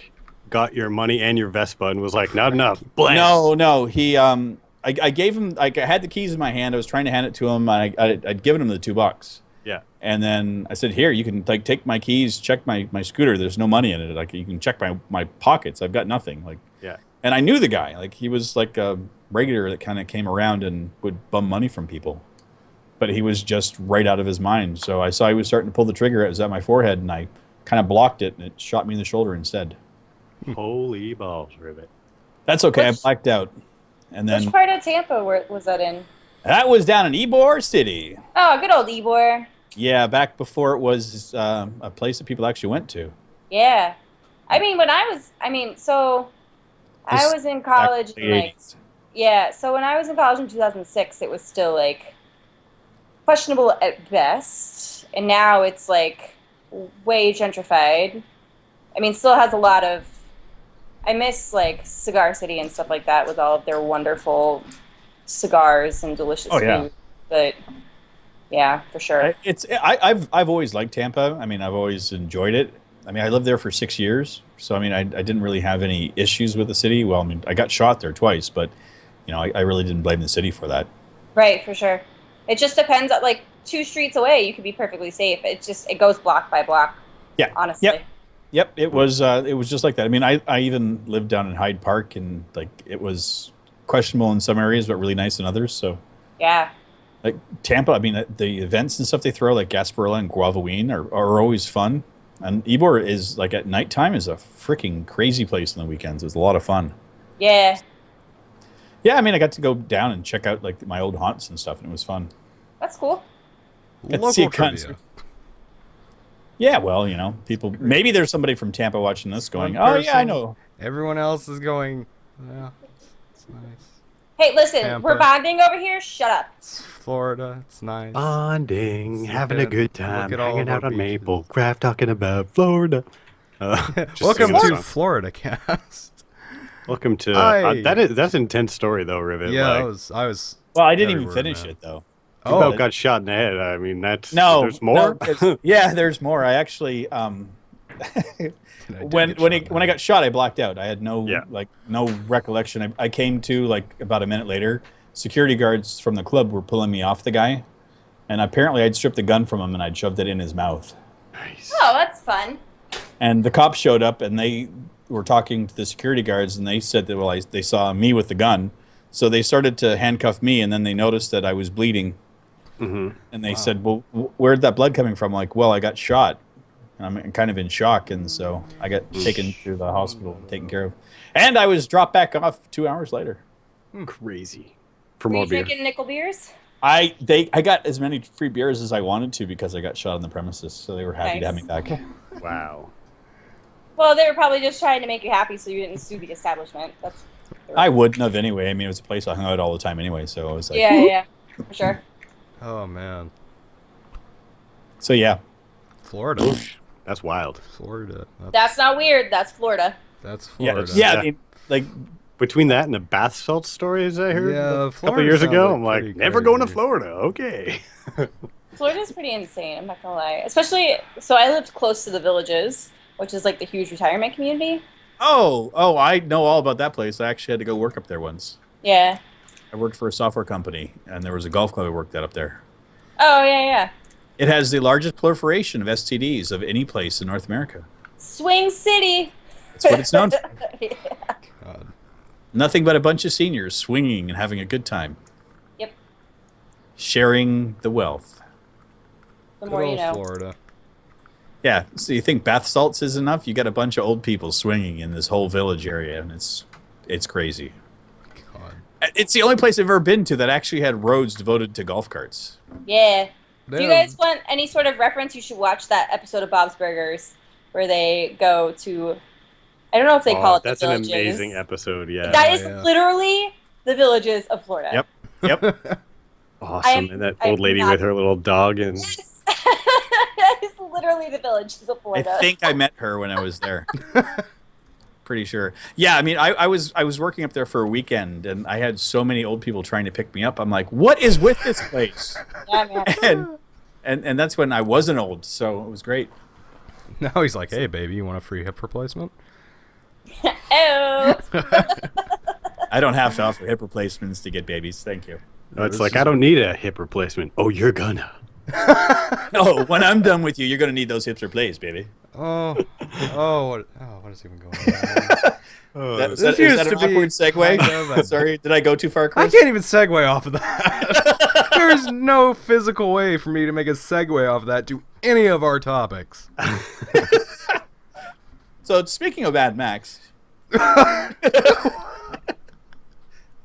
got your money and your Vespa and was like, not enough. Blam. No. He, I gave him, I had the keys in my hand. I was trying to hand it to him. I'd given him the $2. Yeah. And then I said, here, you can take my keys, check my scooter. There's no money in it. You can check my pockets. I've got nothing. Yeah. And I knew the guy. He was like a regular that kind of came around and would bum money from people. But he was just right out of his mind. So I saw he was starting to pull the trigger. It was at my forehead, and I kind of blocked it, and it shot me in the shoulder instead. Holy balls, Rivet. That's okay. I blacked out. And then which part of Tampa was that in? That was down in Ybor City. Oh, good old Ybor. Yeah, back before it was a place that people actually went to. Yeah. I mean, I was in college in so when I was in college in 2006, it was still questionable at best, and now it's way gentrified. I mean, still has a lot of. I miss Cigar City and stuff like that with all of their wonderful cigars and delicious food. But yeah, for sure. I've always liked Tampa. I mean, I've always enjoyed it. I mean, I lived there for 6 years, so I mean, I didn't really have any issues with the city. Well, I mean, I got shot there twice, but I really didn't blame the city for that. Right, for sure. It just depends. 2 streets away, you could be perfectly safe. It's just, it goes block by block. Yeah. Honestly. Yep. It was just like that. I mean, I even lived down in Hyde Park, and like it was questionable in some areas, but really nice in others. So Yeah. like Tampa, I mean, the events and stuff they throw, like Gasparilla and Guavaween, are always fun. And Ybor is like at nighttime is a freaking crazy place on the weekends. It was a lot of fun. Yeah. Yeah, I mean, I got to go down and check out like my old haunts and stuff, and it was fun. That's cool. Got to see Local a trivia. Yeah, well, people. Maybe there's somebody from Tampa watching this going, One "Oh yeah, I person. know." Everyone else is going, yeah, it's nice. Hey, listen, Tampa. we're bonding over here. Shut up. It's Florida. It's nice. Bonding, It's having a good. good time, Look at all hanging of out our on beaches. Maplecraft, talking about Florida. Just Welcome singing the to song. Florida Cast. Welcome to Hi. that's an intense story though, Rivet. Yeah, like, I was. Well, I didn't even Everywhere, finish man. it though. you Oh, about got shot in the head. I mean, that's No, There's more. yeah, there's more. I actually, when I got shot, I blacked out. I had no recollection. I came to like about a minute later. Security guards from the club were pulling me off the guy, and apparently I'd stripped the gun from him and I'd shoved it in his mouth. Nice. Oh, that's fun. And the cops showed up and they were talking to the security guards, and they said that they saw me with the gun, so they started to handcuff me, and then they noticed that I was bleeding, Mm-hmm. and they said, "Well, where'd that blood coming from?" Like, well, I got shot, and I'm kind of in shock, and so I got taken to the hospital, and taken care of, and I was dropped back off 2 hours later. Crazy. For Were more you beer. drinking nickel beers? I got as many free beers as I wanted to because I got shot on the premises, so they were happy to have me back. Wow. Well, they were probably just trying to make you happy so you didn't sue the establishment. That's. I wouldn't have anyway. I mean, it was a place I hung out all the time anyway, so I was like, Yeah, for sure. Oh man, so yeah. Florida. Oof. That's wild. Florida. That's not weird. That's Florida. That's Yeah, Florida. yeah. Yeah. I mean, like, Between that and the bath salt stories I heard Yeah, a couple Florida years sounds ago, like I'm like, pretty never going to crazy. Florida. Okay. Florida's pretty insane. I'm not gonna lie. Especially, so I lived close to the Villages, which is like the huge retirement community. oh, I know all about that place. I actually had to go work up there once. Yeah. I worked for a software company, and there was a golf club I worked at up there. Oh yeah. It has the largest proliferation of STDs of any place in North America. Swing City. That's what it's known for. God. Nothing but a bunch of seniors swinging and having a good time. Yep. Sharing the wealth. The Good more you old know. Florida. Yeah, so you think bath salts is enough? You got a bunch of old people swinging in this whole village area, and it's crazy. God. It's the only place I've ever been to that actually had roads devoted to golf carts. Yeah. Do you Damn. guys want any sort of reference? You should watch that episode of Bob's Burgers where they go to. I don't know if they call it That's the an Villages. amazing episode. Yeah. That is yeah. literally the Villages of Florida. Yep. Yep. Awesome. And that old lady with her little dog and Yes. That is literally the Villages of I Florida. think I met her when I was there. Pretty sure. Yeah, I mean, I was working up there for a weekend, and I had so many old people trying to pick me up. I'm like, what is with this place? Yeah, man. And that's when I wasn't old, so it was great. Now he's like, hey, baby, you want a free hip replacement? Oh. I don't have to offer hip replacements to get babies. Thank you. it's like, I don't need a hip replacement. Oh, you're gonna. No, when I'm done with you, you're going to need those hips replaced, baby. What is even going on? Is This that used an to be awkward segue? kind of a- Sorry, did I go too far, I Chris? can't even segue off of that. There's no physical way for me to make a segue off of that to any of our topics. So, speaking of Mad Max.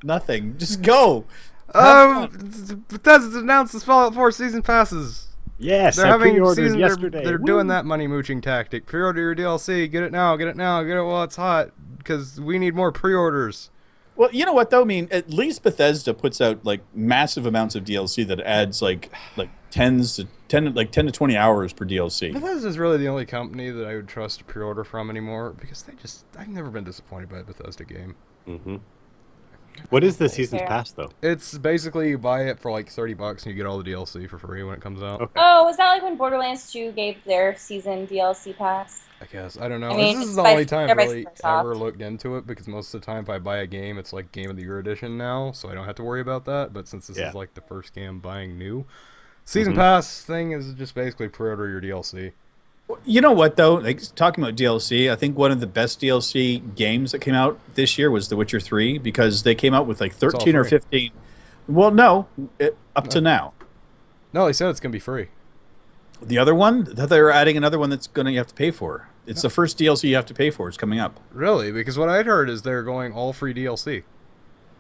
Nothing. Just go. Bethesda's announced this Fallout 4 season passes. Yes, They're I having pre-ordered season. yesterday. They're Woo. doing that money mooching tactic. Pre-order your DLC. Get it now. Get it now. Get it while it's hot. Because we need more pre-orders. Well, you know what though? I mean, at least Bethesda puts out like massive amounts of DLC that adds like 10 to 20 hours per DLC. Bethesda's really the only company that I would trust to pre-order from anymore because I've never been disappointed by a Bethesda game. Mm-hmm. What is the season's Fair. pass though? It's basically you buy it for like $30 and you get all the DLC for free when it comes out. Okay. Oh, was that like when Borderlands 2 gave their season DLC pass? I guess. I don't know. I mean, This is it's the by- only time they're I've by really Microsoft. ever looked into it because most of the time if I buy a game, it's like Game of the Year edition now, so I don't have to worry about that. But since this Yeah. is like the first game I'm buying new, Season pass thing is just basically pre-order your DLC. You know what though? Like talking about DLC, I think one of the best DLC games that came out this year was The Witcher 3 because they came out with like 13 or 15. Well, no, up to now. No, they said it's gonna be free. The other one, I thought they were adding another one that's you have to pay for. It's the first DLC you have to pay for. It's coming up. Really? Because what I'd heard is they're going all free DLC.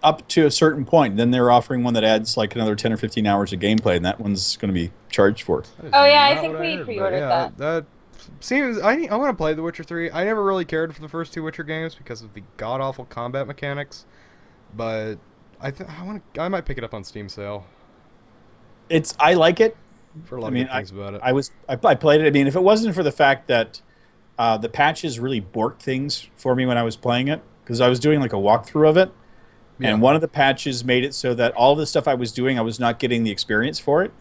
Up to a certain point. Then they're offering one that adds like another 10 or 15 hours of gameplay, and that one's going to be charged for. Oh yeah, I think we pre-ordered that. That seems. I want to play The Witcher 3. I never really cared for the first 2 Witcher games because of the god awful combat mechanics, but I might pick it up on Steam sale. I like it. For a lot of good things about it. I played it. I mean, if it wasn't for the fact that the patches really borked things for me when I was playing it, because I was doing like a walkthrough of it, and one of the patches made it so that all the stuff I was doing, I was not getting the experience for it.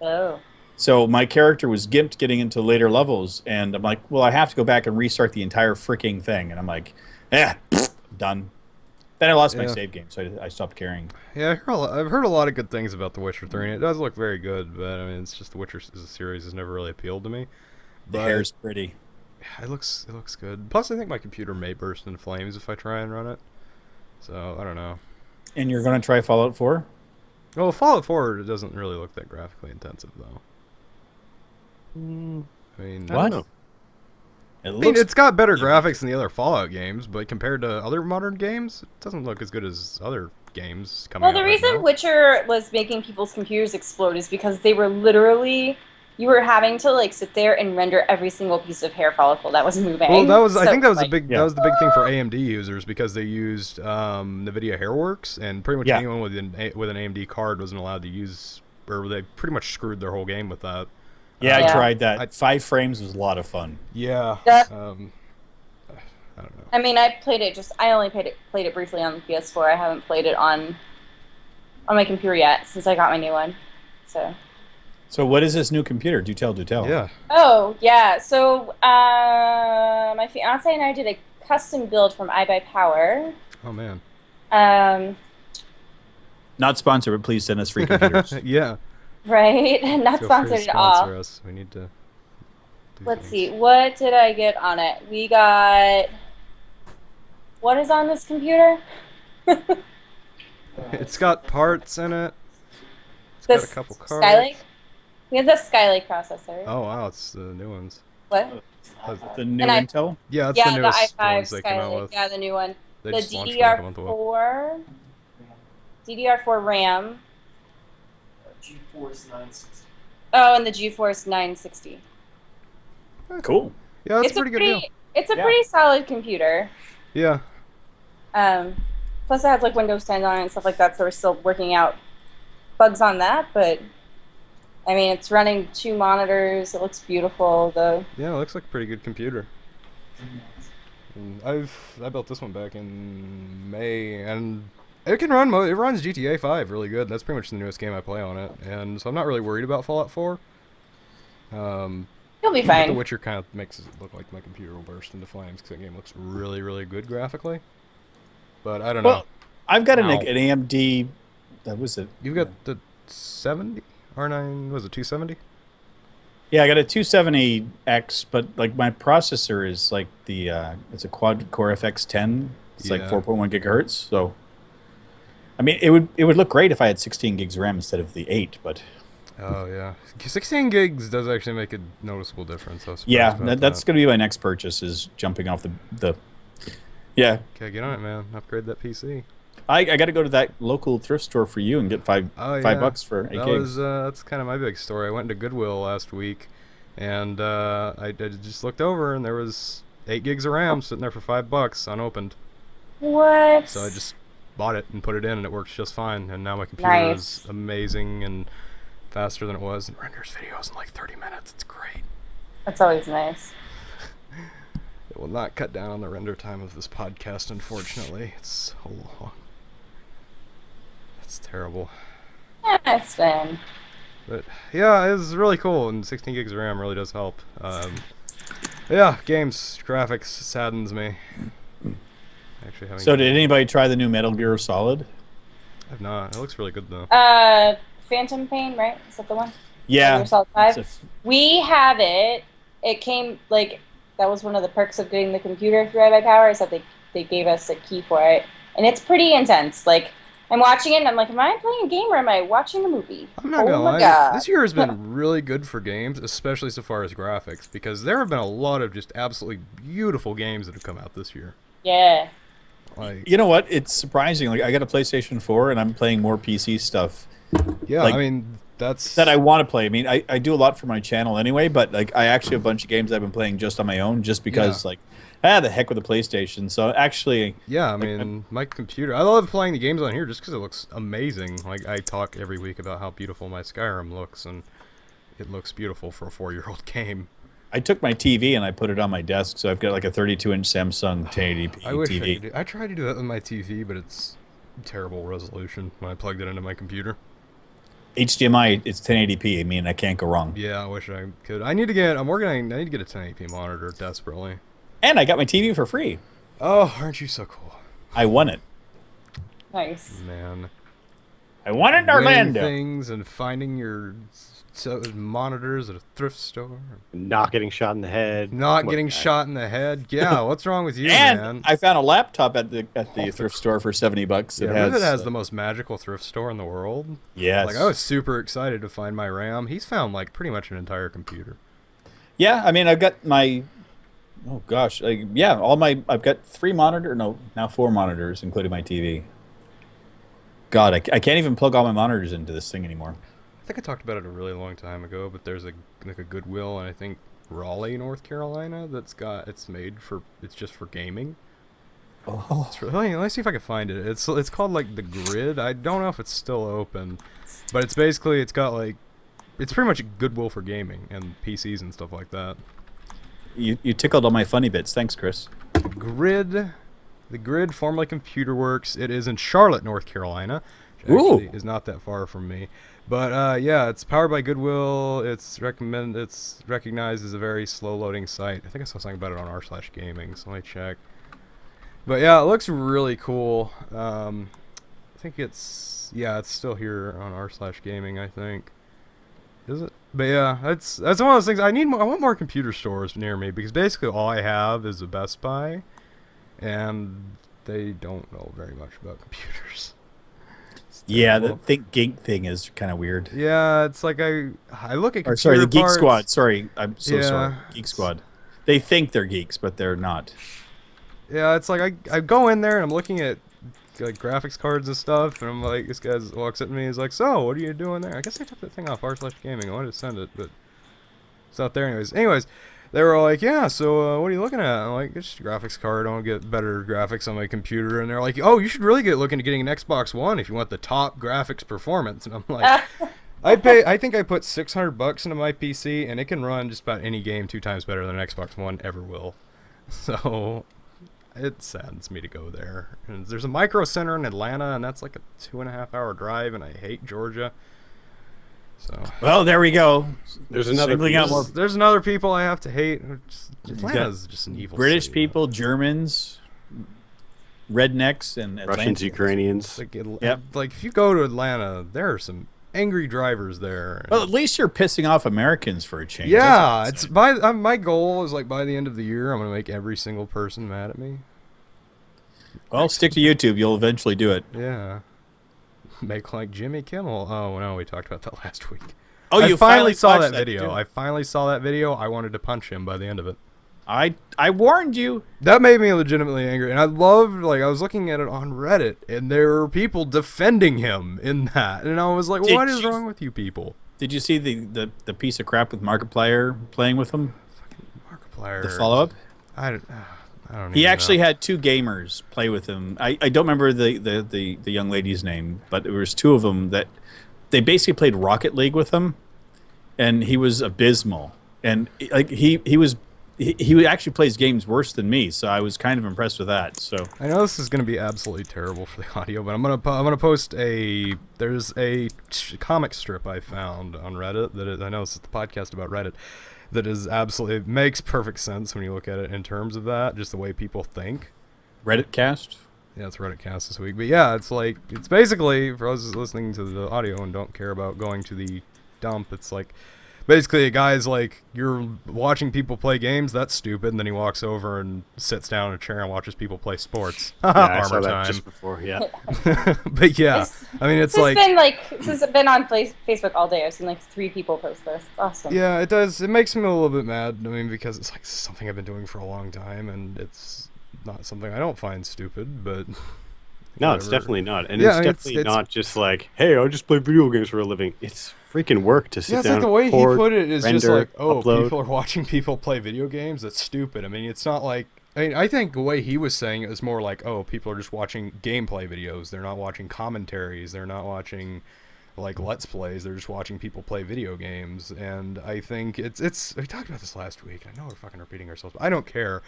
Oh. So my character was gimped getting into later levels, and I'm like, well, I have to go back and restart the entire freaking thing. And I'm like, done. Then I lost my save game, so I stopped caring. Yeah, I've heard a lot of good things about The Witcher 3, and it does look very good, but I mean, it's just The Witcher as a series has never really appealed to me. The hair's pretty. It looks good. Plus, I think my computer may burst into flames if I try and run it. So, I don't know. And you're going to try Fallout 4? Well, Fallout 4 doesn't really look that graphically intensive, though. I mean, what? I don't know. It's got better graphics than the other Fallout games, but compared to other modern games, it doesn't look as good as other games coming out. Well, the reason Witcher was making people's computers explode is because they were literally... You were having to like sit there and render every single piece of hair follicle that was moving. Well, I think that was the big thing for AMD users because they used NVIDIA Hairworks, and pretty much anyone with an AMD card wasn't allowed to use, or they pretty much screwed their whole game with that. Yeah, I tried that. 5 frames was a lot of fun. Yeah. I don't know. I mean, I only played it briefly on the PS4. I haven't played it on my computer yet since I got my new one. So what is this new computer? Do tell. Yeah. Oh, yeah. So my fiance and I did a custom build from iBuyPower. Oh, man. Not sponsored, but please send us free computers. Yeah. Right? Not sponsored at all. Sponsor us. We need to Let's see. What did I get on it? We got... What is on this computer? It's got parts in it. It's got a couple cards. Skylake? We have the Skylake processor. Oh, wow. It's the new ones. What? The new Intel? Yeah, that's the newest i5 ones they came out with. Yeah, the new one. They the just launched like a month ago. DDR4 RAM. GeForce 960. Oh, and the GeForce 960. Cool. Yeah, that's a pretty good deal. It's a pretty solid computer. Yeah. Plus it has like Windows 10 on it and stuff like that, so we're still working out bugs on that, but I mean, it's running 2 monitors. It looks beautiful, though. Yeah, it looks like a pretty good computer. And I built this one back in May, and it can run. It runs GTA 5 really good. That's pretty much the newest game I play on it, and so I'm not really worried about Fallout 4. You'll be fine. The Witcher kind of makes it look like my computer will burst into flames because that game looks really, really good graphically. But I don't know. I've got an AMD. That was it. You've got the 70 R9. Was it 270? Yeah, I got a 270X, but like my processor is like it's a quad core FX10. It's like 4.1 gigahertz. So, I mean, it would look great if I had 16 gigs RAM instead of the 8, but. Oh yeah, 16 gigs does actually make a noticeable difference. Yeah, that's going to be my next purchase. Is jumping off the. Yeah. Okay, get on it, man. Upgrade that PC. I got to go to that local thrift store for you and get $5 for 8 gigs. That's kind of my big story. I went to Goodwill last week, and I just looked over, and there was 8 gigs of RAM sitting there for $5 unopened. What? So I just bought it and put it in, and it works just fine. And now my computer is amazing and faster than it was, and renders videos in like 30 minutes. It's great. That's always nice. It will not cut down on the render time of this podcast, unfortunately. It's so long. It's terrible. Yeah, it's fine. But yeah, it was really cool, and 16 gigs of RAM really does help. Yeah, games, graphics saddens me. So did anybody try the new Metal Gear Solid? I've not. It looks really good though. Phantom Pain, right? Is that the one? Yeah. Metal Gear Solid 5. We have it. It came, like, that was one of the perks of getting the computer through iBuyPower, is that they gave us a key for it. And it's pretty intense. Like, I'm watching it and I'm like, am I playing a game or am I watching a movie? I'm not gonna lie. This year has been really good for games, especially so far as graphics, because there have been a lot of just absolutely beautiful games that have come out this year. Yeah. Like, you know what? It's surprising. Like, I got a PlayStation 4 and I'm playing more PC stuff. Yeah, like, I mean, that's... that I want to play. I mean, I do a lot for my channel anyway, but like I actually have a bunch of games I've been playing just on my own, just because like, the heck with the PlayStation. So actually... Yeah, I mean, my computer... I love playing the games on here just because it looks amazing. Like, I talk every week about how beautiful my Skyrim looks, and it looks beautiful for a 4-year-old game. I took my TV and I put it on my desk, so I've got like a 32-inch Samsung 1080p I wish TV. I could I tried to do that with my TV, but it's terrible resolution when I plugged it into my computer. HDMI, it's 1080p. I mean, I can't go wrong. Yeah, I wish I could. I need to get... I need to get a 1080p monitor desperately. And I got my TV for free. Oh, aren't you so cool? I won it. Nice. Man. I won it in Orlando. Things and finding your monitors at a thrift store. Not getting shot in the head. Not getting shot in the head. Yeah, what's wrong with you, and man? I found a laptop at the thrift store for $70. Yeah, Rivet has the most magical thrift store in the world. Yes. Like, I was super excited to find my RAM. He's found like pretty much an entire computer. Yeah, I mean, I've got my... Oh gosh, I've got 3 monitors, no, now 4 monitors, including my TV. God, I can't even plug all my monitors into this thing anymore. I think I talked about it a really long time ago, but there's a Goodwill in, I think, Raleigh, North Carolina, it's just for gaming. Oh. It's really, let me see if I can find it. It's called like The Grid. I don't know if it's still open, but it's pretty much a Goodwill for gaming and PCs and stuff like that. You tickled all my funny bits. Thanks, Chris. The Grid, formerly Computer Works. It is in Charlotte, North Carolina, which actually is not that far from me. But yeah, it's powered by Goodwill. It's recognized as a very slow-loading site. I think I saw something about it on r/gaming, so let me check. But yeah, it looks really cool. I think it's still here on r/gaming, I think. Is it? But yeah, that's one of those things. I want more computer stores near me, because basically all I have is a Best Buy, and they don't know very much about computers. Yeah, the Think Geek thing is kind of weird. Yeah, it's like I look at the Geek parts. Squad. Sorry, I'm so sorry. Geek Squad. They think they're geeks, but they're not. Yeah, it's like I go in there and I'm looking at like graphics cards and stuff, and I'm like, this guy walks up to me, he's like, so what are you doing there? I guess I took that thing off r/gaming. I wanted to send it, but it's not there anyways. They were all like, yeah, so what are you looking at? I'm like, it's just a graphics card. I want to get better graphics on my computer. And they're like, oh, you should really get looking at getting an Xbox One if you want the top graphics performance. And I'm like, I think I put $600 into my PC, and it can run just about any game 2 times better than an Xbox One ever will. So it saddens me to go there. And there's a Micro Center in Atlanta, and that's like a 2.5-hour drive, and I hate Georgia. So well, there we go. There's another people I have to hate. Atlanta's just an evil British city, people, Germans, rednecks, and Russians, Ukrainians. Like if you go to Atlanta, there are some angry drivers there. Well, at least you're pissing off Americans for a change. Yeah, it's my goal is like by the end of the year, I'm gonna make every single person mad at me. Well, stick to YouTube. You'll eventually do it. Yeah. Make like Jimmy Kimmel. Oh no, we talked about that last week. Oh, you finally saw that video. video. I finally saw that video. I wanted to punch him by the end of it. I warned you. That made me legitimately angry, and I was looking at it on Reddit, and there were people defending him in that, and I was like, what is wrong with you people? Did you see the piece of crap with Markiplier playing with him? Markiplier. The follow-up? I don't He actually know. had 2 gamers play with him. I don't remember the young lady's name, but there was 2 of them that they basically played Rocket League with him, and he was abysmal. And like he actually plays games worse than me, so I was kind of impressed with that. So I know this is going to be absolutely terrible for the audio, but I'm gonna post there's a comic strip I found on Reddit I know this is the podcast about Reddit. That is absolutely makes perfect sense when you look at it in terms of that, just the way people think. Reddit cast? Yeah, it's Reddit cast this week. But yeah, it's like, it's basically, for those listening to the audio and don't care about going to the dump, it's like, basically a guy's like, you're watching people play games, that's stupid, and then he walks over and sits down in a chair and watches people play sports. I saw that just before, yeah. But yeah, I mean, it's like... This has been on Facebook all day. I've seen like 3 people post this. It's awesome. Yeah, it does. It makes me a little bit mad, I mean, because it's like something I've been doing for a long time, and it's not something I don't find stupid, but... No, it's definitely not. And it's definitely not just like, hey, I just play video games for a living. It's freaking work to sit down. Yeah, it's like the way he put it is just like, oh, upload. people are watching people play video games? That's stupid. I mean, it's not like... I mean, I think the way he was saying it was more like, oh, people are just watching gameplay videos. They're not watching commentaries. They're not watching, like, Let's Plays. They're just watching people play video games. And I think it's... We talked about this last week. I know we're fucking repeating ourselves, but I don't care.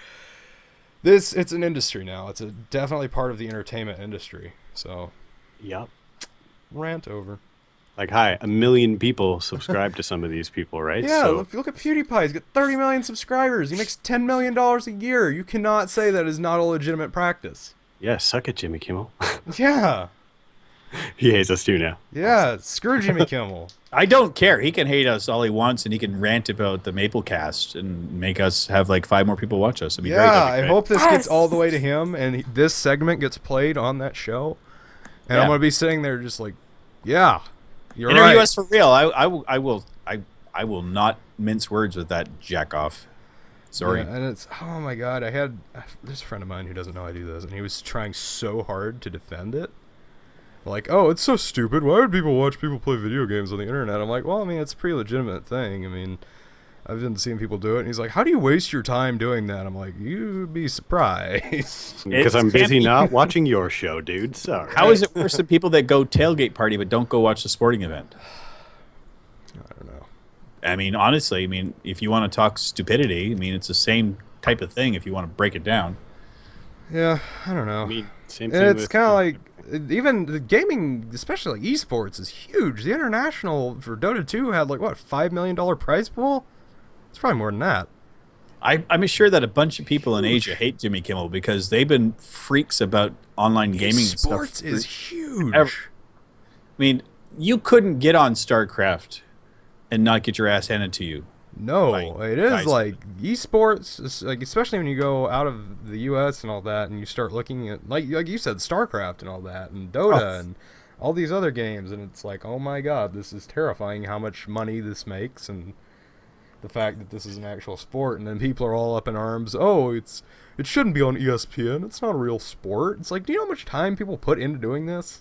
It's an industry now. It's definitely part of the entertainment industry. So, yep. Rant over. Like, hi, 1 million people subscribe to some of these people, right? Yeah, so, look at PewDiePie. He's got 30 million subscribers. He makes $10 million a year. You cannot say that is not a legitimate practice. Yeah, suck it, Jimmy Kimmel. Yeah. He hates us too now. Yeah, screw Jimmy Kimmel. I don't care. He can hate us all he wants, and he can rant about the Maplecast and make us have like 5 more people watch us. It'd be great. Yeah, I hope this gets all the way to him, and this segment gets played on that show. And I'm gonna be sitting there just like, yeah, you're right. Interview us for real. I will not mince words with that jack off. Sorry. Yeah, and it's, oh my god, there's a friend of mine who doesn't know I do this, and he was trying so hard to defend it. Like, oh, it's so stupid. Why would people watch people play video games on the internet? I'm like, well, I mean, it's a pretty legitimate thing. I mean, I've been seeing people do it. And he's like, how do you waste your time doing that? I'm like, you'd be surprised. Because I'm busy not watching your show, dude. Sorry. How is it worse than people that go tailgate party but don't go watch the sporting event? I don't know. I mean, honestly, if you want to talk stupidity, it's the same type of thing if you want to break it down. Yeah, I don't know. I mean, same thing. And it's kind of like, even the gaming, especially like esports, is huge. The international for Dota 2 had like, what, $5 million prize pool? It's probably more than that. I'm sure that a bunch of people in Asia hate Jimmy Kimmel because they've been freaks about online gaming and stuff. Esports is huge. I mean, you couldn't get on StarCraft and not get your ass handed to you. No, it is like esports, like especially when you go out of the U.S. and all that, and you start looking at like you said, StarCraft and all that, and Dota and all these other games, and it's like, oh my god, this is terrifying how much money this makes, and the fact that this is an actual sport, and then people are all up in arms. Oh, it shouldn't be on ESPN. It's not a real sport. It's like, do you know how much time people put into doing this?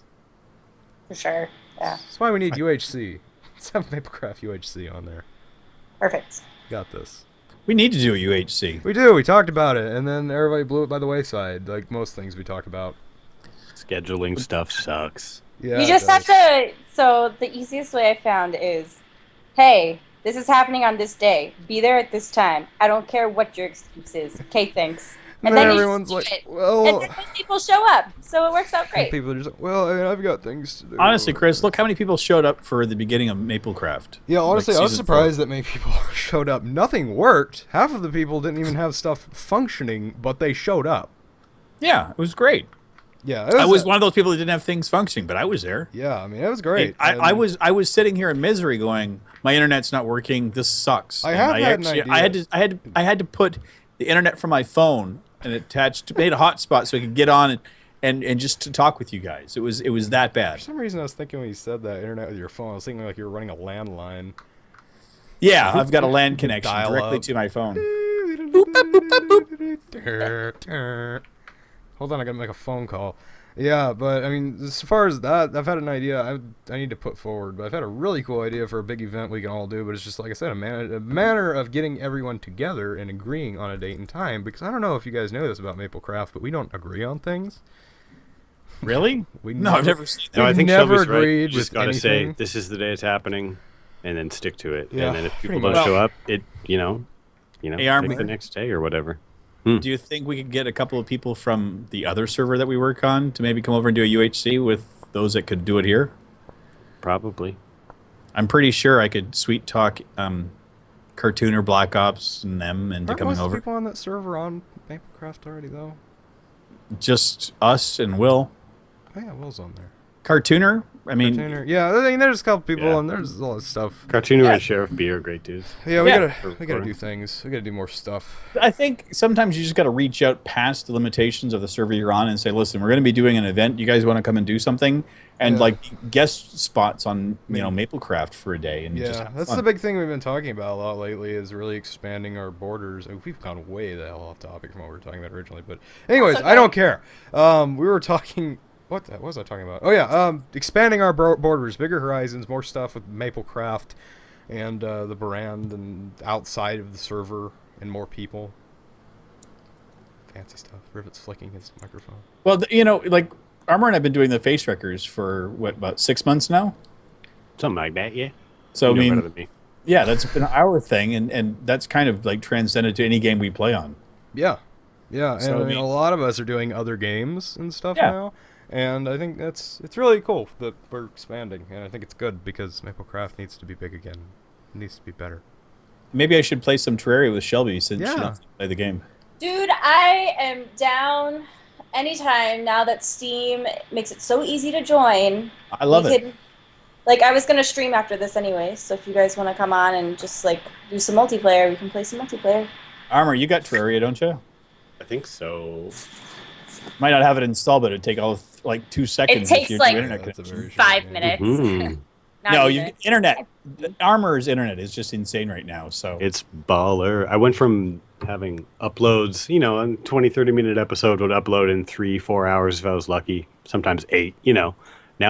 For sure. Yeah. That's why we need UHC. Let's have Maplecraft UHC on there. Perfect. Got this. We need to do a UHC. We do. We talked about it, and then everybody blew it by the wayside, like most things we talk about. Scheduling stuff sucks. Yeah. You just have to. So the easiest way I found is, hey, this is happening on this day. Be there at this time. I don't care what your excuse is. Okay, thanks. And then everyone's like, well, and then those people show up, so it works out great. People are just like, well, I mean, I've got things to do. Honestly, Chris, look how many people showed up for the beginning of Maplecraft. Yeah, honestly, like I was surprised that many people showed up. Nothing worked. Half of the people didn't even have stuff functioning, but they showed up. Yeah, it was great. Yeah, I was one of those people that didn't have things functioning, but I was there. Yeah, I mean, it was great. I was sitting here in misery, going, my internet's not working. This sucks. I had an idea. I had to put the internet from my phone and made a hotspot so I could get on and just to talk with you guys. It was that bad. For some reason, I was thinking when you said that internet with your phone, I was thinking like you were running a landline. Yeah, I've got a LAN connection directly to my phone. Hold on, I gotta make a phone call. Yeah, but I mean, as far as that, I've had an idea I need to put forward, but I've had a really cool idea for a big event we can all do, but it's just, like I said, a manner of getting everyone together and agreeing on a date and time, because I don't know if you guys know this about Maplecraft, but we don't agree on things. Really? I've never seen that. No, I think never Shelby's right. agreed You just with gotta say, anything. this is the day it's happening, and then stick to it. Yeah, and then if people pretty don't much. show up, Arm, pick the next day or whatever. Do you think we could get a couple of people from the other server that we work on to maybe come over and do a UHC with those that could do it here? Probably. I'm pretty sure I could sweet talk Cartooner, Black Ops, and them into Aren't coming most over. people on that server on Maplecraft already, though? just us and Will. Oh yeah, Will's on there. Cartooner. I mean, yeah. I mean, there's a couple people, Yeah. and there's a lot of stuff. Cartooner and Sheriff B are great dudes. Yeah, we Yeah. gotta do things. We gotta do more stuff. I think sometimes you just got to reach out past the limitations of the server you're on and say, listen, we're going to be doing an event. You guys want to come and do something? And Yeah. like guest spots on, Maplecraft for a day. And just Yeah, have that's fun. the big thing we've been talking about a lot lately is really expanding our borders. We've gone way the hell off topic from what we were talking about originally, but anyways, I don't care. We were talking. What was I talking about? Oh yeah, expanding our borders, bigger horizons, more stuff with Maplecraft, and the brand, and outside of the server, and more people. Fancy stuff. Rivet's flicking his microphone. Well, like Armor and I've been doing the face wreckers for about 6 months now. Something like that, yeah. So You know better than me. yeah, that's been our thing, and that's kind of like transcended to any game we play on. Yeah, yeah, and So, I mean, a lot of us are doing other games and stuff Yeah. now, and I think it's really cool that we're expanding, and I think it's good because Maplecraft needs to be big again. It needs to be better. Maybe I should play some Terraria with Shelby since she Yeah. doesn't play the game. Dude, I am down anytime now that Steam makes it so easy to join. I love it. Like, I was going to stream after this anyway, so if you guys want to come on and just, like, do some multiplayer, we can play some multiplayer. Armor, you got Terraria, don't you? I think so. Might not have it installed, but it'd take all like 2 seconds. takes, if your like, internet That's a connection. very short 5 game. minutes. Mhm. Not No, even. internet. Armor's internet is just insane right now. So It's baller. I went from having uploads, a 20, 30-minute episode would upload in 3-4 hours if I was lucky, sometimes 8, Now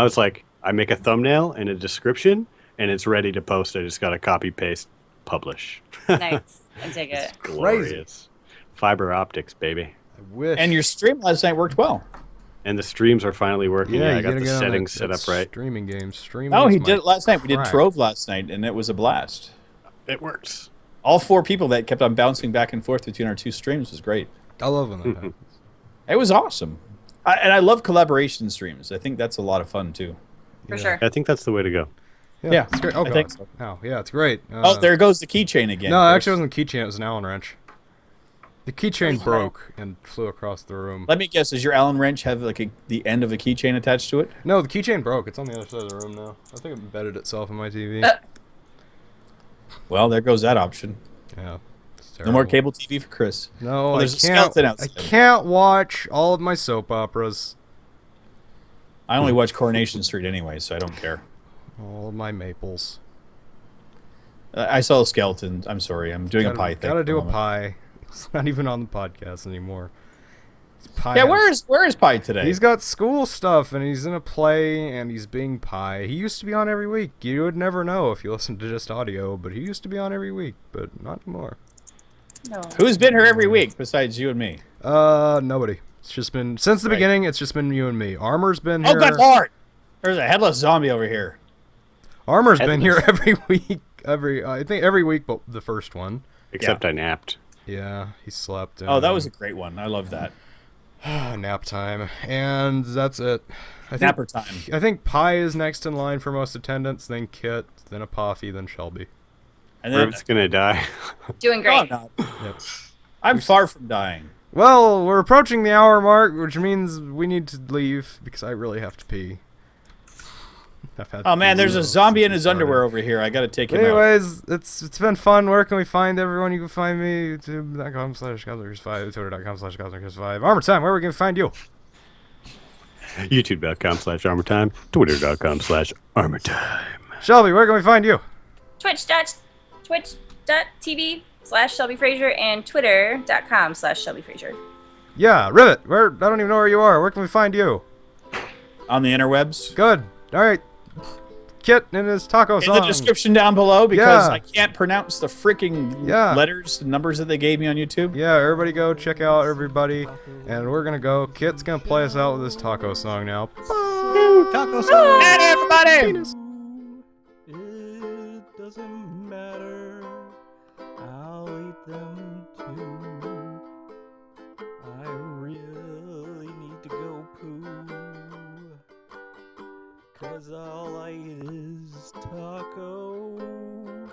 it's like I make a thumbnail and a description, and it's ready to post. I just got to copy, paste, publish. Nice. And take it. Glorious. Fiber optics, baby. I wish. and your stream last night worked well. And the streams are finally working. Yeah, I you got gotta the get on settings that set up right. Streaming games. Streaming. Oh, is he my did it last night. We did crack. Trove last night, and it was a blast. It works. All 4 people that kept on bouncing back and forth between our 2 streams was great. I love when that happens. It was awesome. And I love collaboration streams. I think that's a lot of fun too. For Yeah. sure. I think that's the way to go. Yeah, it's great. Oh, I God. think so. Oh, yeah, it's great. Oh, there goes the keychain again. No, Chris. actually, it wasn't the keychain. It was an Allen wrench. The keychain broke and flew across the room. Let me guess. Does your Allen wrench have like the end of a keychain attached to it? No, the keychain broke. It's on the other side of the room now. I think it embedded itself in my TV. Well, there goes that option. Yeah. It's No more terrible. cable TV for Chris. No, Oh, I there's a can't. skeleton I outside. can't watch all of my soap operas. I only watch Coronation Street anyway, so I don't care. All of my maples. I saw a skeleton. I'm sorry. I'm doing a pie thing. Gotta do a for the moment. pie. It's not even on the podcast anymore. Pie Yeah, has- where is Pie today? He's got school stuff, and he's in a play, and he's being Pie. He used to be on every week. You would never know if you listened to just audio, but he used to be on every week, but not anymore. No. Who's been here every week besides you and me? Nobody. It's just been, since the Right. beginning, it's just been you and me. Armor's been Oh, here. good lord! There's a headless zombie over here. Armor's been here every week. I think every week, but the first one. Except I napped. Yeah, he slept. Oh, that was a great one. I love that. nap time, and that's it. I think, Napper time. I think Pie is next in line for most attendance, then Kit, then Apothi, then Shelby. And then Rivet's gonna die. Doing No, I'm great. not. Yep. I'm far from dying. Well, we're approaching the hour mark, which means we need to leave because I really have to pee. I've had Oh man, there's a since zombie in we his started. underwear over here. I gotta take him out. Anyways, it's been fun. Where can we find everyone? You can find me youtube.com/Goslickers5, twitter.com/Goslickers5. Armor Time, where we can find you? YouTube.com/ArmorTime, Twitter.com/ArmorTime. Shelby, where can we find you? Twitch.tv/Shelby Fraser and Twitter.com/Shelby Fraser. Yeah, Rivet, I don't even know where you are. Where can we find you? On the interwebs. Good. All right. Kit and his taco In song. the description down below because Yeah. I can't pronounce the freaking Yeah. letters and numbers that they gave me on YouTube. Yeah, everybody go check out everybody. And we're going to go. Kit's going to play us out with his taco song now. Taco song. And everybody! It doesn't matter. I'll eat them too. I really need to go poo. 'Cause all I eat is tacos.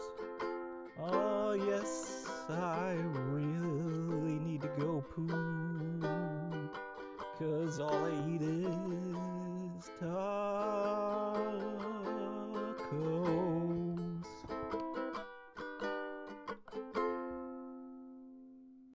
Oh yes, I really need to go poo.